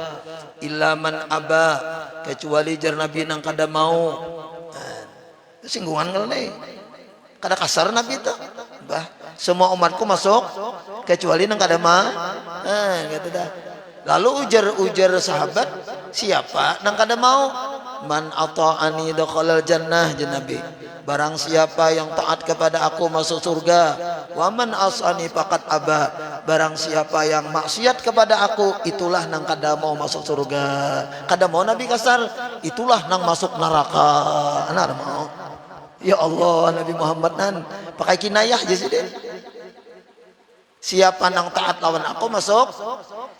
Illa man aba, kecuali jar Nabi nang kada mau. Nah, singgungan kalau nih. Kada kasar Nabi itu. Bah, semua umatku masuk kecuali nang kada mau. Nah, gitu dah. Lalu ujar sahabat, siapa nang kada mau? Man ata'ani dakhalal jannah Nabi. Barang siapa yang taat kepada aku masuk surga. Wa man asani faqad aba. Barang siapa yang maksiat kepada aku itulah nang kada mau masuk surga. Kada mau Nabi kasar, itulah nang masuk neraka. Anar mau. Ya Allah, Nabi Muhammad nan pakai kinayah aja sih deh. Siapa nang taat lawan aku masuk,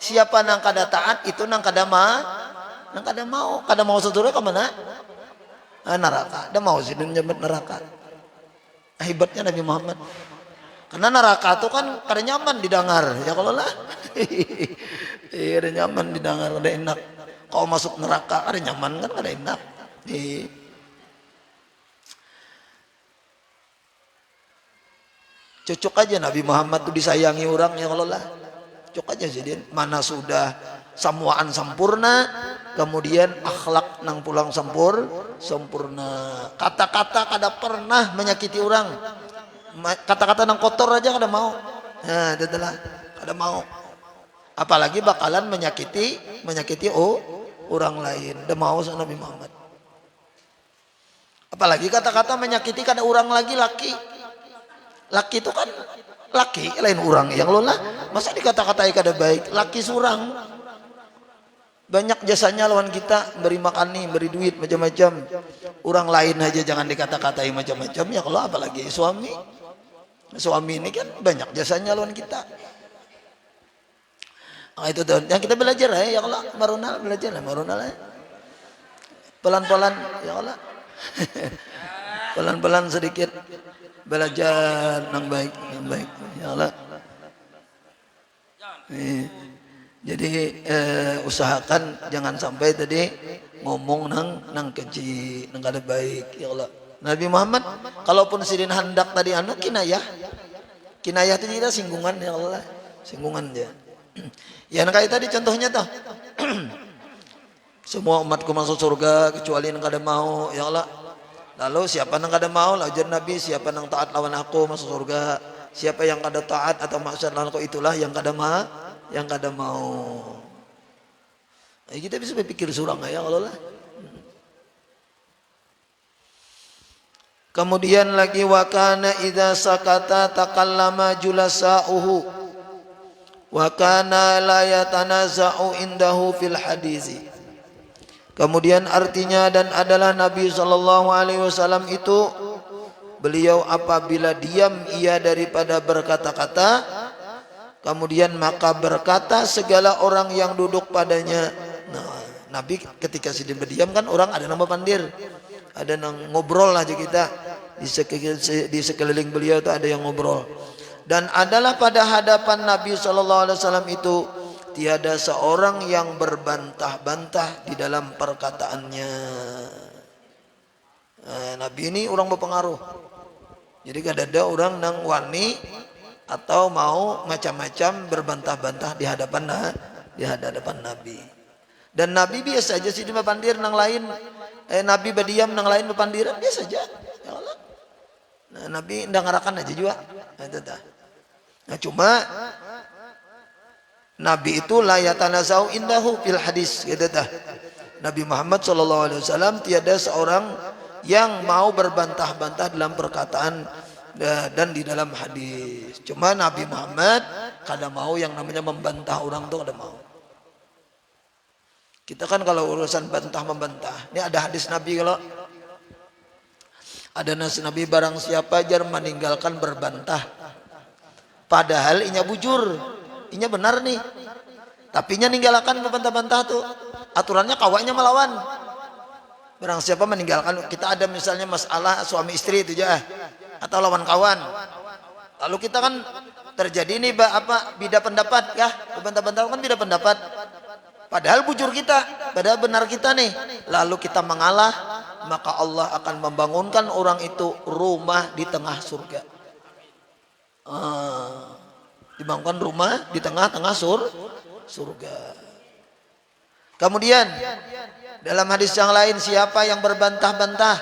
siapa nang kada taat itu nang kada mau saudara ke mana? Neraka. Ada mau sih nyebut neraka. Hebatnya Nabi Muhammad. Karena neraka itu kan kada nyaman didengar, ya kalau lah. Iya, ada nyaman didengar, ada enak. Kau masuk neraka ada nyaman kan, ada enak. Cocok aja Nabi Muhammad tuh disayangi orang, ya kalau lah. Cocok aja sih dia. Mana sudah samuaan sempurna, kemudian akhlak nang pulang sempurna. Kata-kata kada pernah menyakiti orang. Kata-kata nang kotor aja kada mau. Nah, itulah kada mau. Apalagi bakalan menyakiti orang lain. Kada mau sama Nabi Muhammad. Apalagi kata-kata menyakiti kada orang lagi laki. Laki itu kan laki lain orang yang lola. Masa dikata-katai kada baik? Laki surang. Banyak jasanya lawan kita, beri makan nih, beri duit macam-macam. Orang lain aja jangan dikata-katai macam-macam, ya kalau apalagi suami. Suami ini kan banyak jasanya lawan kita. Nah, itu tuh yang kita belajar ya kalau marunal belajar lah marunal ya. Pelan-pelan ya kalau. Pelan-pelan sedikit belajar yang baik ya Allah. Jadi usahakan jangan sampai tadi ngomong nang keji nang kada baik ya Allah. Nabi Muhammad kalaupun sidin hendak tadi kinayah itu kita singgungan ya Allah, singgungan dia. Ya kayak tadi contohnya tuh. Semua umatku masuk surga kecuali yang kada mau ya Allah. Lalu siapa yang kada mau lah ujar Nabi, siapa yang taat lawan aku masuk surga. Siapa yang kada taat atau maksiat lawan aku itulah yang kada mau. Nah, kita bisa berpikir surang ya Allah lah. Kemudian lagi wa kana idza sakata takallama julasa'uhu wa kana la yatanaza'u indahu fil hadisi. Kemudian artinya dan adalah Nabi SAW itu beliau apabila diam ia daripada berkata-kata, kemudian maka berkata segala orang yang duduk padanya. Nah, Nabi ketika sedang berdiam kan orang ada nama pandir, ada yang ngobrol aja kita di sekeliling beliau itu ada yang ngobrol. Dan adalah pada hadapan Nabi SAW itu tiada seorang yang berbantah-bantah di dalam perkataannya. Nah, Nabi ini orang berpengaruh. Jadi kada ada orang nang wani atau mau macam-macam berbantah-bantah di hadapan Nabi. Dan Nabi biasa aja sih di pandir nang lain. Nabi berdiam nang lain berpandiran biasa aja. Ya Allah. Nah, Nabi ndak ngarakan aja juga. Nah, cuma Nabi itu la yatanazau indahu fil hadis gitu dah. Nabi Muhammad SAW tiada seorang yang mau berbantah-bantah dalam perkataan dan di dalam hadis. Cuma Nabi Muhammad kada mau yang namanya membantah orang tuh kada mau. Kita kan kalau urusan bantah membantah, ini ada hadis Nabi kalau ada nas Nabi barang siapa jar meninggalkan berbantah. Padahal inya bujur, inya benar nih. Tapi inya ninggalkan membantah-bantah tuh. Aturannya kawanya melawan. Barang siapa meninggalkan, kita ada misalnya masalah suami istri itu aja atau lawan kawan. Lalu kita kan terjadi nih beda pendapat ya, bantah-bantah kan beda pendapat. Padahal bujur kita, padahal benar kita nih. Lalu kita mengalah, maka Allah akan membangunkan orang itu rumah di tengah surga. Dibangunkan rumah di tengah-tengah surga. Kemudian dalam hadis yang lain, siapa yang berbantah-bantah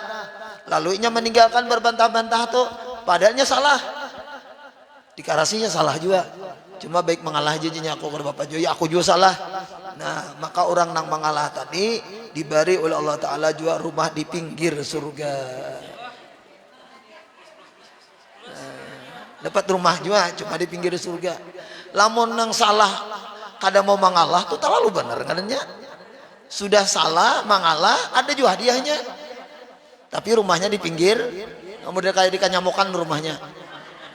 lalu inya meninggalkan berbantah-bantah tuh padahalnya salah, dikarasinya salah juga, cuma baik mengalah jadinya aku kepada Bapak Jo, ya aku juga salah. Nah, maka orang nang mengalah tadi diberi oleh Allah Ta'ala juga rumah di pinggir surga. Dapat rumah juga cuma di pinggir surga. Lamun nang salah kada mau mengalah tuh terlalu benar kadangnya. Sudah salah mengalah ada juga hadiahnya. Tapi rumahnya di pinggir Kemudian kayak di Kanyamukan rumahnya.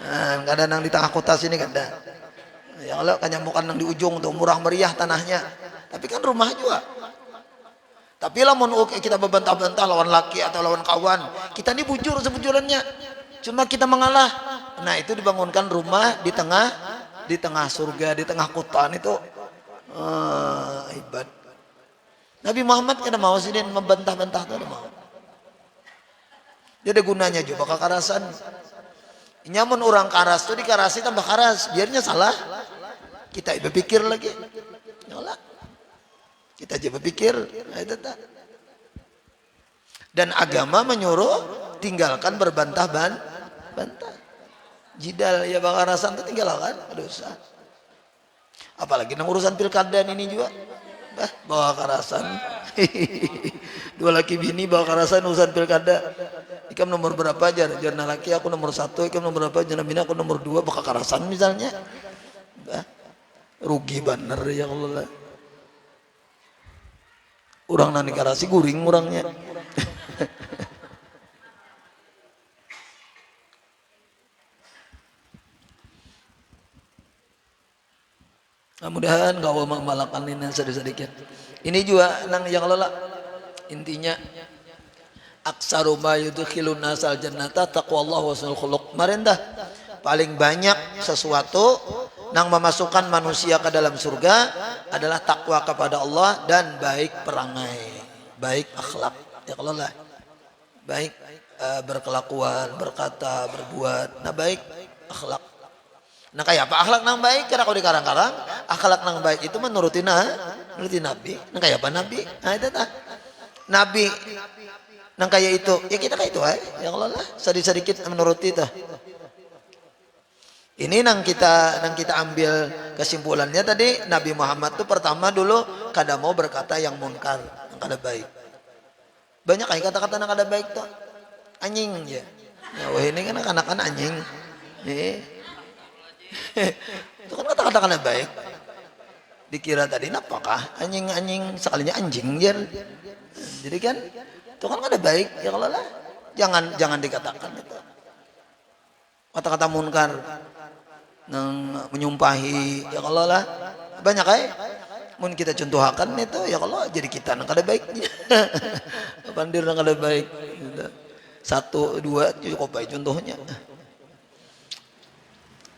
Nah, kada nang di tengah kota sini kada. Ya kalau Kanyamukan nang di ujung tuh murah meriah tanahnya. Tapi kan rumah juga. Tapi lamun kita bebantah-bantah lawan laki atau lawan kawan, kita ini bujur sebujurannya. Cuma kita mengalah. Nah, itu dibangunkan rumah di tengah surga, di tengah hutan itu hebat. Nabi Muhammad kada mau sih dia membantah-bantah tuh mau. Dia ada gunanya juga kekerasan. Nyamun orang karas tuh dikarasi tambah karas, biarnya salah. Kita berpikir lagi. Yalah. Kita aja berpikir. Dan agama menyuruh tinggalkan berbantah-bantah. Jidal ya bakarasan itu tinggalkan dosa. Apalagi nang urusan pilkada ini juga. Bawa karasan. Dua laki bini bawa karasan urusan pilkada. Ikam nomor berapa jar laki aku nomor 1, ikam nomor berapa jar bini aku nomor 2 bawa karasan misalnya. Rugi bener ya Allah. Orang nang dikarasi guring orangnya. Mudah-mudahan kau malakan ini sedikit. Ini juga nang yang lelah. Intinya aksaru ma yudkhilun nasal jannata taqwallah wa husnul khuluq. Marintah paling banyak sesuatu nang memasukkan manusia ke dalam surga adalah takwa kepada Allah dan baik perangai, baik akhlak. Ya kalau lah baik berkelakuan, berkata, berbuat. Nah baik akhlak. Nah kayak apa akhlak nang baik? Karena kalau di karang-karang akhlak nang baik itu menuruti Nabi. Nah kayak apa Nabi? Nah itu Nabi nang kayak itu ya kita kayak itu ya Allah lah sedikit menuruti itu. Ini nang kita ambil kesimpulannya tadi Nabi Muhammad tuh pertama dulu kada mau berkata yang munkar, yang kada baik. Banyak kayak kata-kata nang kada baik tuh anjing ya. Ya wah ini kan anak-anak anjing. Itu kan kata-kata kada baik. Dikira tadi apakah anjing sekalinya anjing ya. Jadi kan itu kan kada baik ya kalau lah. Jangan dikatakan itu. Kata-kata munkar nang menyumpahi ya kalau lah banyak mun kita contohakan itu ya kalau jadi kita nang kada baik. Pandir nang kada baik. 1 2 cukup baik contohnya.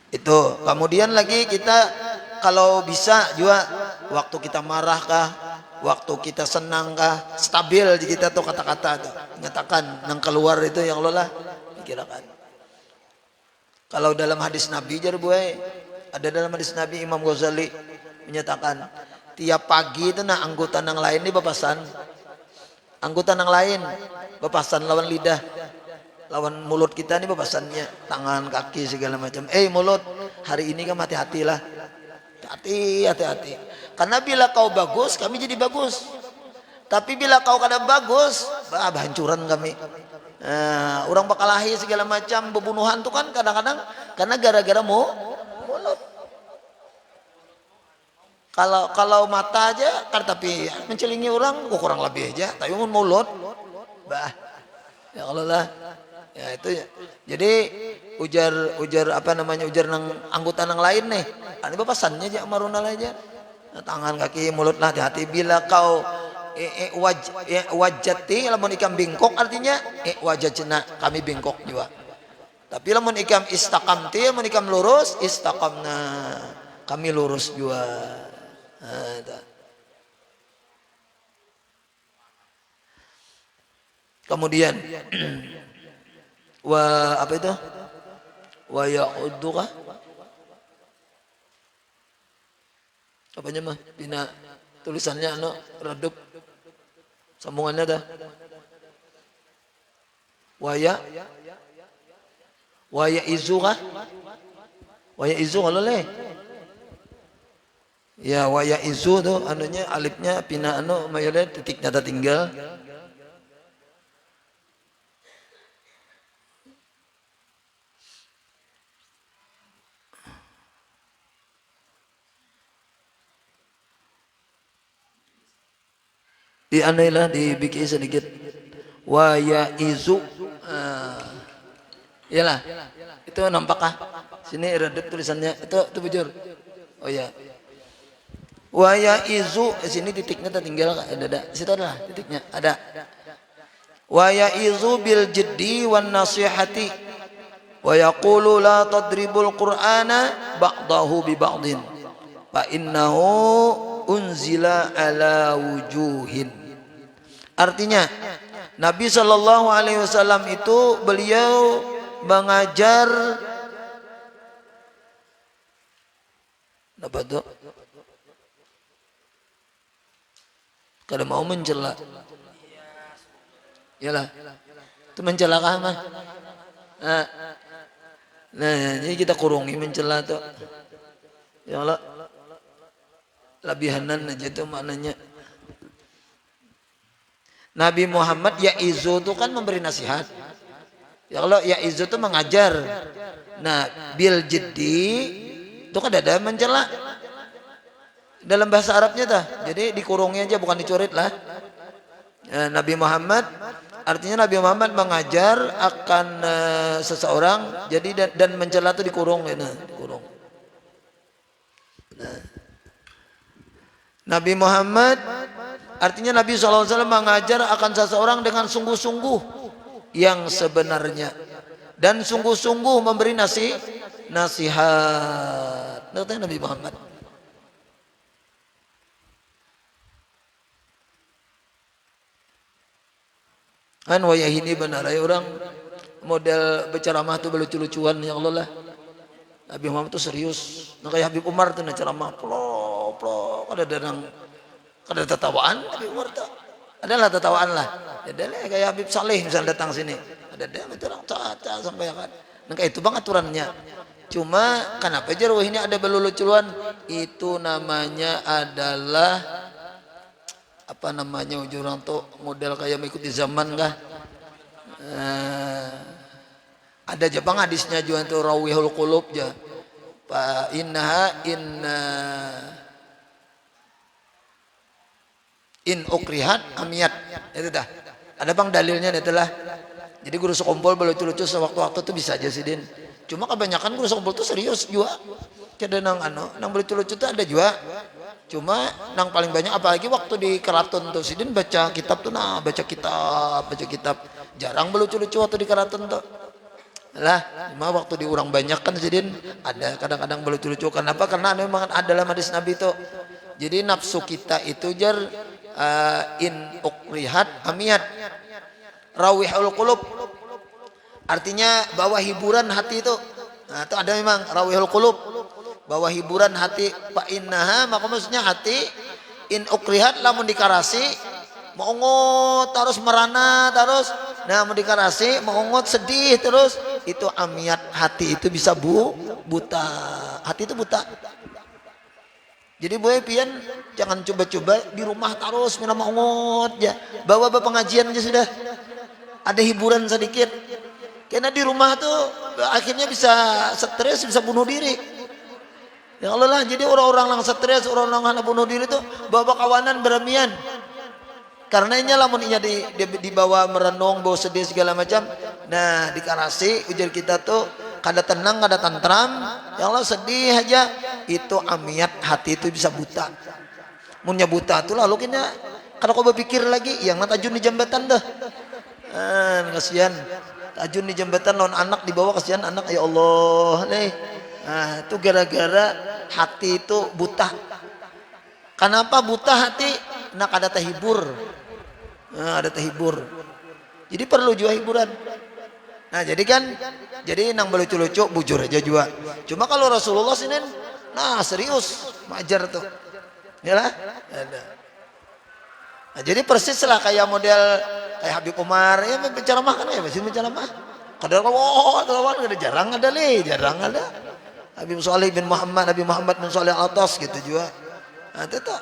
Itu kemudian lagi kita kalau bisa juga waktu kita marah kah, waktu kita senang kah, stabil kita tuh kata-kata tuh menyatakan nang keluar itu yang lolah dikirakan. Kalau dalam hadis Nabi jar buai ada dalam hadis Nabi Imam Ghazali menyatakan tiap pagi itu nah anggota nang lain ini bapasan, anggota nang lain bapasan lawan lidah. Lawan mulut kita ini bapasannya tangan kaki segala macam. Mulut hari ini kamu hati-hatilah, hati-hati. Karena bila kau bagus kami jadi bagus. Tapi bila kau kada bagus, hancuran kami. Orang bakalahi segala macam pembunuhan tuh kan kadang-kadang karena gara-gara mulut. Kalau mata aja kan tapi mencelingi orang kurang lebih aja. Tapi mulut, ya kalau lah. Ya itu ya. Jadi ujar apa namanya ujar nang anggota nang lain nih. Ini pasannya aja maruna aja. Tangan kaki mulut lah hati-hati bila kau wajati lamun ikam bingkok artinya wajajna kami bingkok juga. Tapi lamun ikam istaqamti lamun ikam lurus istaqamna kami lurus juga. Nah, kemudian wa apa itu? Wa ya'udduka. Apanya mah? Bina tulisannya redup. Sambungannya dah. Wa ya'izuka. Wa ya'izu kalau le. Ya wa ya'izu tuh anunya alifnya pina mayole titiknya tertinggal. Dianailah dibikin sedikit wa yaizu Iyalah. Itu nampakkah? Sini redep tulisannya. Itu bujur. Oh ya. Wa yaizu, sini titiknya tertinggal ada. Situ adalah titiknya. Ada. Wa yaizu bil jiddi wan nasihati wa yaqulu la tadribul qur'ana ba'dahu bi ba'din fa innahu unzila ala wujuhin. Artinya Nabi Shallallahu Alaihi Wasallam itu beliau mengajar apa tuh? Kada mau mencela, iyalah, itu mencela kah mah? Nah, ini kita kurungi mencela tuh, ya Allah, lebihanan aja tuh maknanya. Nabi Muhammad ya'izu itu kan memberi nasihat. Ya kalau ya'izu itu mengajar. Nah, bil jiddi itu kan ada mencela. Dalam bahasa Arabnya dah. Jadi dikurungnya aja bukan dicoret lah. Nabi Muhammad artinya Nabi Muhammad mengajar akan seseorang jadi dan mencela itu dikurung ya, dikurung. Nah. Nabi Muhammad artinya Nabi SAW mengajar akan seseorang dengan sungguh-sungguh yang sebenarnya dan sungguh-sungguh memberi nasihat. Itu Nabi Muhammad. Kan wayah ini benar ya orang model berceramah tuh lucu-lucuan ya Allah lah. Nabi Muhammad tuh serius. Nah kayak Habib Umar tuh ceramah plok ada kada tertawaan Habib Umar tuh. Adalah tertawaan lah. Adalah kayak Habib Saleh misalnya datang sini. Ada itu orang caca sampai kan. Nah kayak itu bang aturannya. Cuma kenapa jarwah ini ada berlucu-lucuan? Itu namanya adalah apa namanya orang tuh model kayak mengikuti zaman kah? Ada aja bang hadisnya juga tuh rawihul qulub ja. Fa innaha in ukrihat amiyat. Itu dah. Ada bang dalilnya itulah. Jadi guru sekumpul berlucu-lucu sewaktu-waktu tuh bisa aja sih Din. Cuma kebanyakan guru sekumpul tuh serius juga. Kada nang berlucu-lucu tuh ada juga. Cuma nang paling banyak apalagi waktu di keraton tuh Sidin baca kitab tuh baca kitab jarang berlucu-lucu waktu di keraton tuh lah. Cuma waktu di urang banyak kan Sidin ada kadang-kadang berlucu-lucu. Kenapa? Karena memang adalah hadis Nabi tuh. Jadi nafsu kita itu jar in ukrihat amiyat rawihul qulub artinya bawa hiburan hati itu. Nah itu ada memang rawihul qulub bawa hiburan hati. Pak innaha maka maksudnya hati in ukrihat lamun dikarasi meungut terus merana terus nah mau dikarasi meungut sedih terus itu amiat hati itu bisa buta hati itu buta. Jadi boy pian jangan coba-coba di rumah terus mina meungut ya bawa pengajian aja sudah ada hiburan sedikit karena di rumah tuh akhirnya bisa stres bisa bunuh diri. Ya Allah lah, jadi orang-orang yang stres, orang-orang yang bunuh diri itu bawa kawanan beramian. Karena ini lamun inya dibawa merenung, bawa sedih segala macam. Nah, dikarasi ujar kita tuh kada tenang, kada tantram. Ya Allah sedih aja. Itu amiat hati itu bisa buta. Munnya buta tuh lalu kena kada kau berpikir lagi yang tajun di jambatan dah. Kasihan. Tajun di jambatan lawan anak dibawa kasihan anak ya Allah nih. Nah, itu gara-gara hati itu buta. Kenapa buta hati? Nak ada terhibur. Nah, ada terhibur. Jadi perlu juga hiburan. Nah, jadi nang lucu-lucu bujur aja juga. Cuma kalau Rasulullah sini, nah serius, majar tuh. Yalah, ada. Nah, jadi persis lah kayak model kayak Habib Umar, ya berceramah kan ya masih berceramah. Kadang ada jarang ada jarang ada. Habib Saleh bin Muhammad, Nabi Muhammad bin Saleh Al-Atas gitu juga. Nah, itu tuh.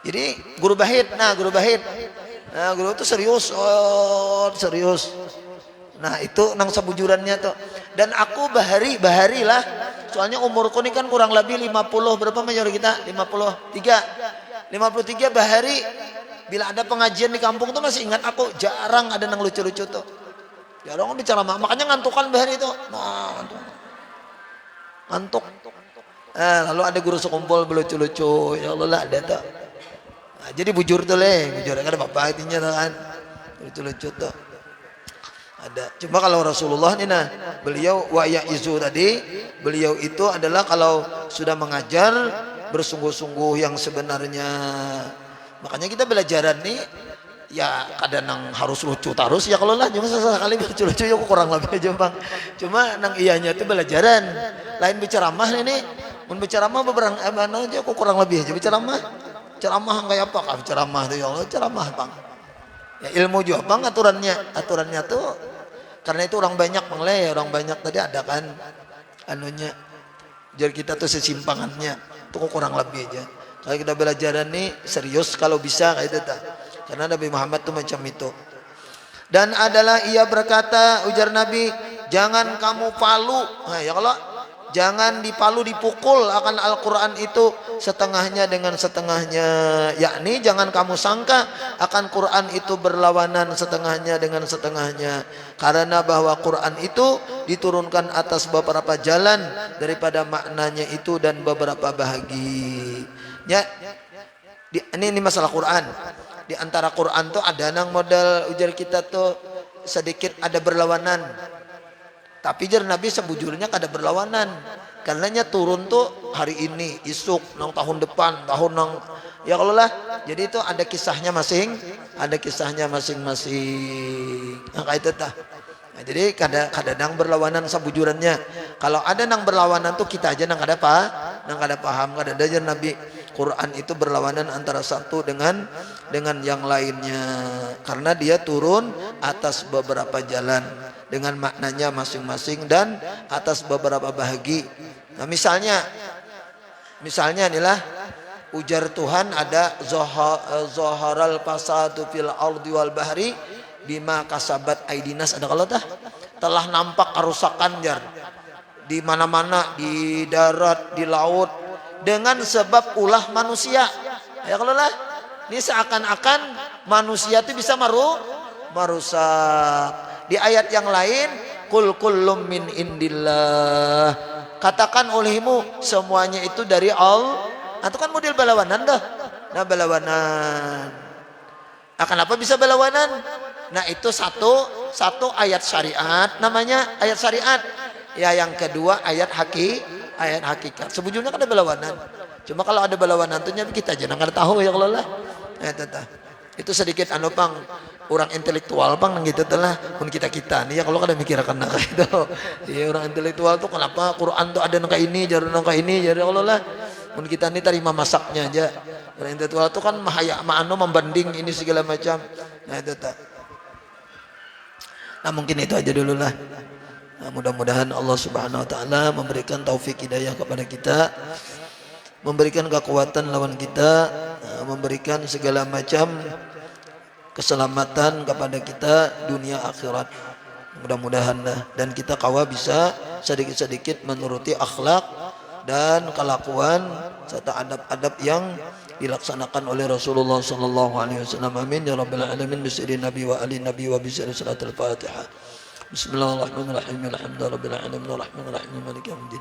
Jadi guru bahid, guru itu serius, serius. Nah, itu nang sabujurannya tuh. Dan aku bahari lah. Soalnya umurku ini kan kurang lebih 50 berapa major kita? 53 bahari. Bila ada pengajian di kampung tuh masih ingat aku jarang ada nang lucu-lucu tuh. Ya orang bicara makanya ngantukan bahari itu. Nah, ngantuk. Lalu ada guru sekumpul belucu-lucu, ya Allah lah ada tuh. Nah, jadi bujur tuh bujur kan ada bapak itunya tuh kan, lucu-lucu tuh. Ada. Cuma kalau Rasulullah ini nah, beliau wa ya'izu tadi, beliau itu adalah kalau sudah mengajar bersungguh-sungguh yang sebenarnya. Makanya kita belajaran nih ya kadang harus lucu terus ya kalau lah cuma sekali lucu-lucu ya kurang lebih aja bang. Cuma nang iyanya itu belajaran. Lain bicara mah ini, mun bicara mah beberapa mana aja aku kurang lebih aja bicara mah. Ceramah kayak apa kah ceramah tuh ya Allah ceramah bang. Ya ilmu juga bang aturannya tuh. Karena itu orang banyak mengeleh, orang banyak tadi ada kan anunya. Jadi kita tuh sesimpangannya, tuh kurang lebih aja. Kalau kita belajar nih serius kalau bisa kayak itu tak. Karena Nabi Muhammad tuh macam itu. Dan adalah ia berkata ujar Nabi, jangan kamu palu. Nah, ya kalau jangan dipalu dipukul akan Al-Quran itu setengahnya dengan setengahnya, yakni jangan kamu sangka akan Quran itu berlawanan setengahnya dengan setengahnya, karena bahwa Quran itu diturunkan atas beberapa jalan daripada maknanya itu dan beberapa bahagianya. Ini masalah Quran. Di antara Quran tuh ada nang modal ujar kita tuh sedikit ada berlawanan. Tapi jar Nabi sebujurnya kada berlawanan. Karenanya turun tuh hari ini, isuk, nang tahun depan, tahun nang ya kalau lah. Jadi itu ada kisahnya masing-masing. Nah kayak itu tah. Nah, jadi kada nang berlawanan sebujurannya. Kalau ada nang berlawanan tuh kita aja nang kada paham, kada ada jar Nabi. Quran itu berlawanan antara satu dengan yang lainnya. Karena dia turun atas beberapa jalan dengan maknanya masing-masing dan atas beberapa bahagi. Nah misalnya inilah ujar Tuhan ada zaharal fasadu fil ardi wal bahri bima kasabat aidinas, ada kalau telah nampak kerusakan jar di mana-mana, di darat, di laut dengan sebab ulah manusia. Ya kalau lah ini seakan-akan manusia itu bisa merusak. Di ayat yang lain, kul kullum min indillah. Katakan olehmu semuanya itu dari Allah. Nah, itu kan model balawanan dah. Nah, balawanan. Nah, kenapa bisa balawanan? Nah, itu satu ayat syariat namanya ayat syariat. Ya, yang kedua ayat hakikat. Sebujurnya kan ada balawanan. Cuma kalau ada balawanan tuh kita aja nggak tahu ya kalau lah. Itu sedikit pang orang intelektual pang gitu telah pun kita nih ya kalau kada mikirkan nang itu ya orang intelektual tuh kenapa Quran tuh ada nangka ini jadi Allah lah pun kita nih terima masaknya aja. Orang intelektual tuh kan membanding ini segala macam. Nah itu tak. Nah mungkin itu aja dulu lah. Nah, mudah-mudahan Allah Subhanahu Wa Taala memberikan taufik hidayah kepada kita, memberikan kekuatan lawan kita, memberikan segala macam keselamatan kepada kita dunia akhirat. Mudah-mudahan dan kita kawa bisa sedikit-sedikit menuruti akhlak dan kelakuan serta adab-adab yang dilaksanakan oleh Rasulullah sallallahu alaihi wasallam. Amin ya rabbal alamin. Bismillah nabi wa ali nabi wa bismillah salatul fatihah. Bismillahirrahmanirrahim. Alhamdulillahirabbil alamin arrahmanir rahim maliki yaumiddin.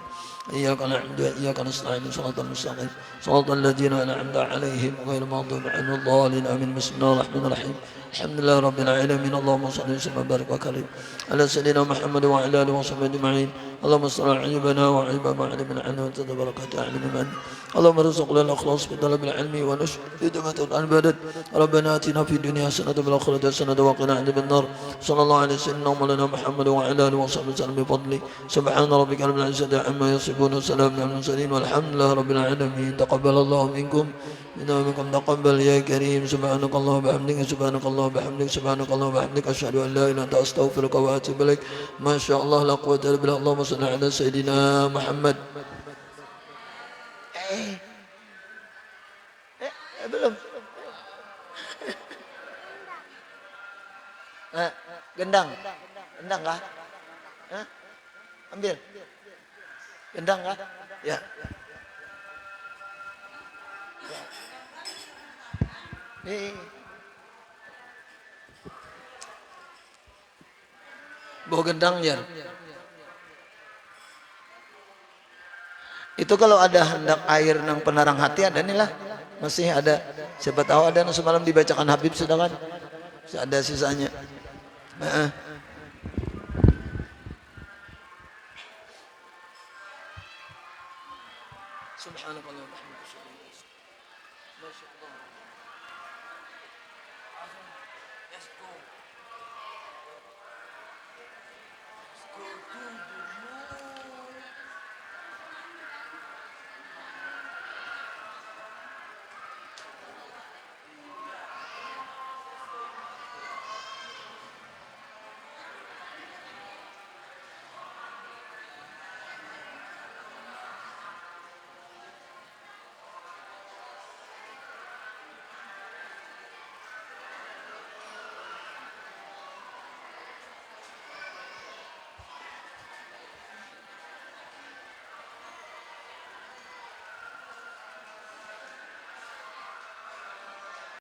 Iyyaka na'budu wa iyyaka nasta'in. Shiratal mustaqim. Shiratal ladzina an'amta 'alaihim ghairil maghdubi 'alaihim waladdallin. Amin. Bismillahirrahmanirrahim. Alhamdulillahirabbil alamin. Allahumma shalli wa barik wa karim ala sayyidina Muhammad wa ala alihi wa sahbihi ajma'in. اللهم صل على عيبنا وعيب ما علمنا عنه وانت بركات علم من. اللهم ارزقنا الاخلاص في طلب العلم ونشر في جماعه العبادات. ربنا اتنا في الدنيا حسنه وفي الاخره حسنه وقنا عذاب النار. صلى الله عليه وسلم مولانا محمد وعلى اله وصحبه وسلم بفضله. سبحان ربك رب العزه عما يصفون وسلام على المرسلين والحمد لله رب العالمين. تقبل الله منكم منكم تقبل يا كريم. سبحانك الله وبحمدك سبحانك الله وبحمدك سبحانك الله وبحمدك اشهد ان لا اله الا انت استغفرك واتوب اليك. ما شاء الله لا قوه الا بالله. اللهم صل على سيدنا محمد. Belum. Gendang kah? Ambil. Gendang kah? Ya. Nih. Bawa gendang jar. Itu kalau ada hendak air nang penarang hati ada nih lah. Masih ada. Siapa tahu ada nang semalam dibacakan Habib sudah kan. Ada sisanya. Subhanallah. Let's go. Let's go to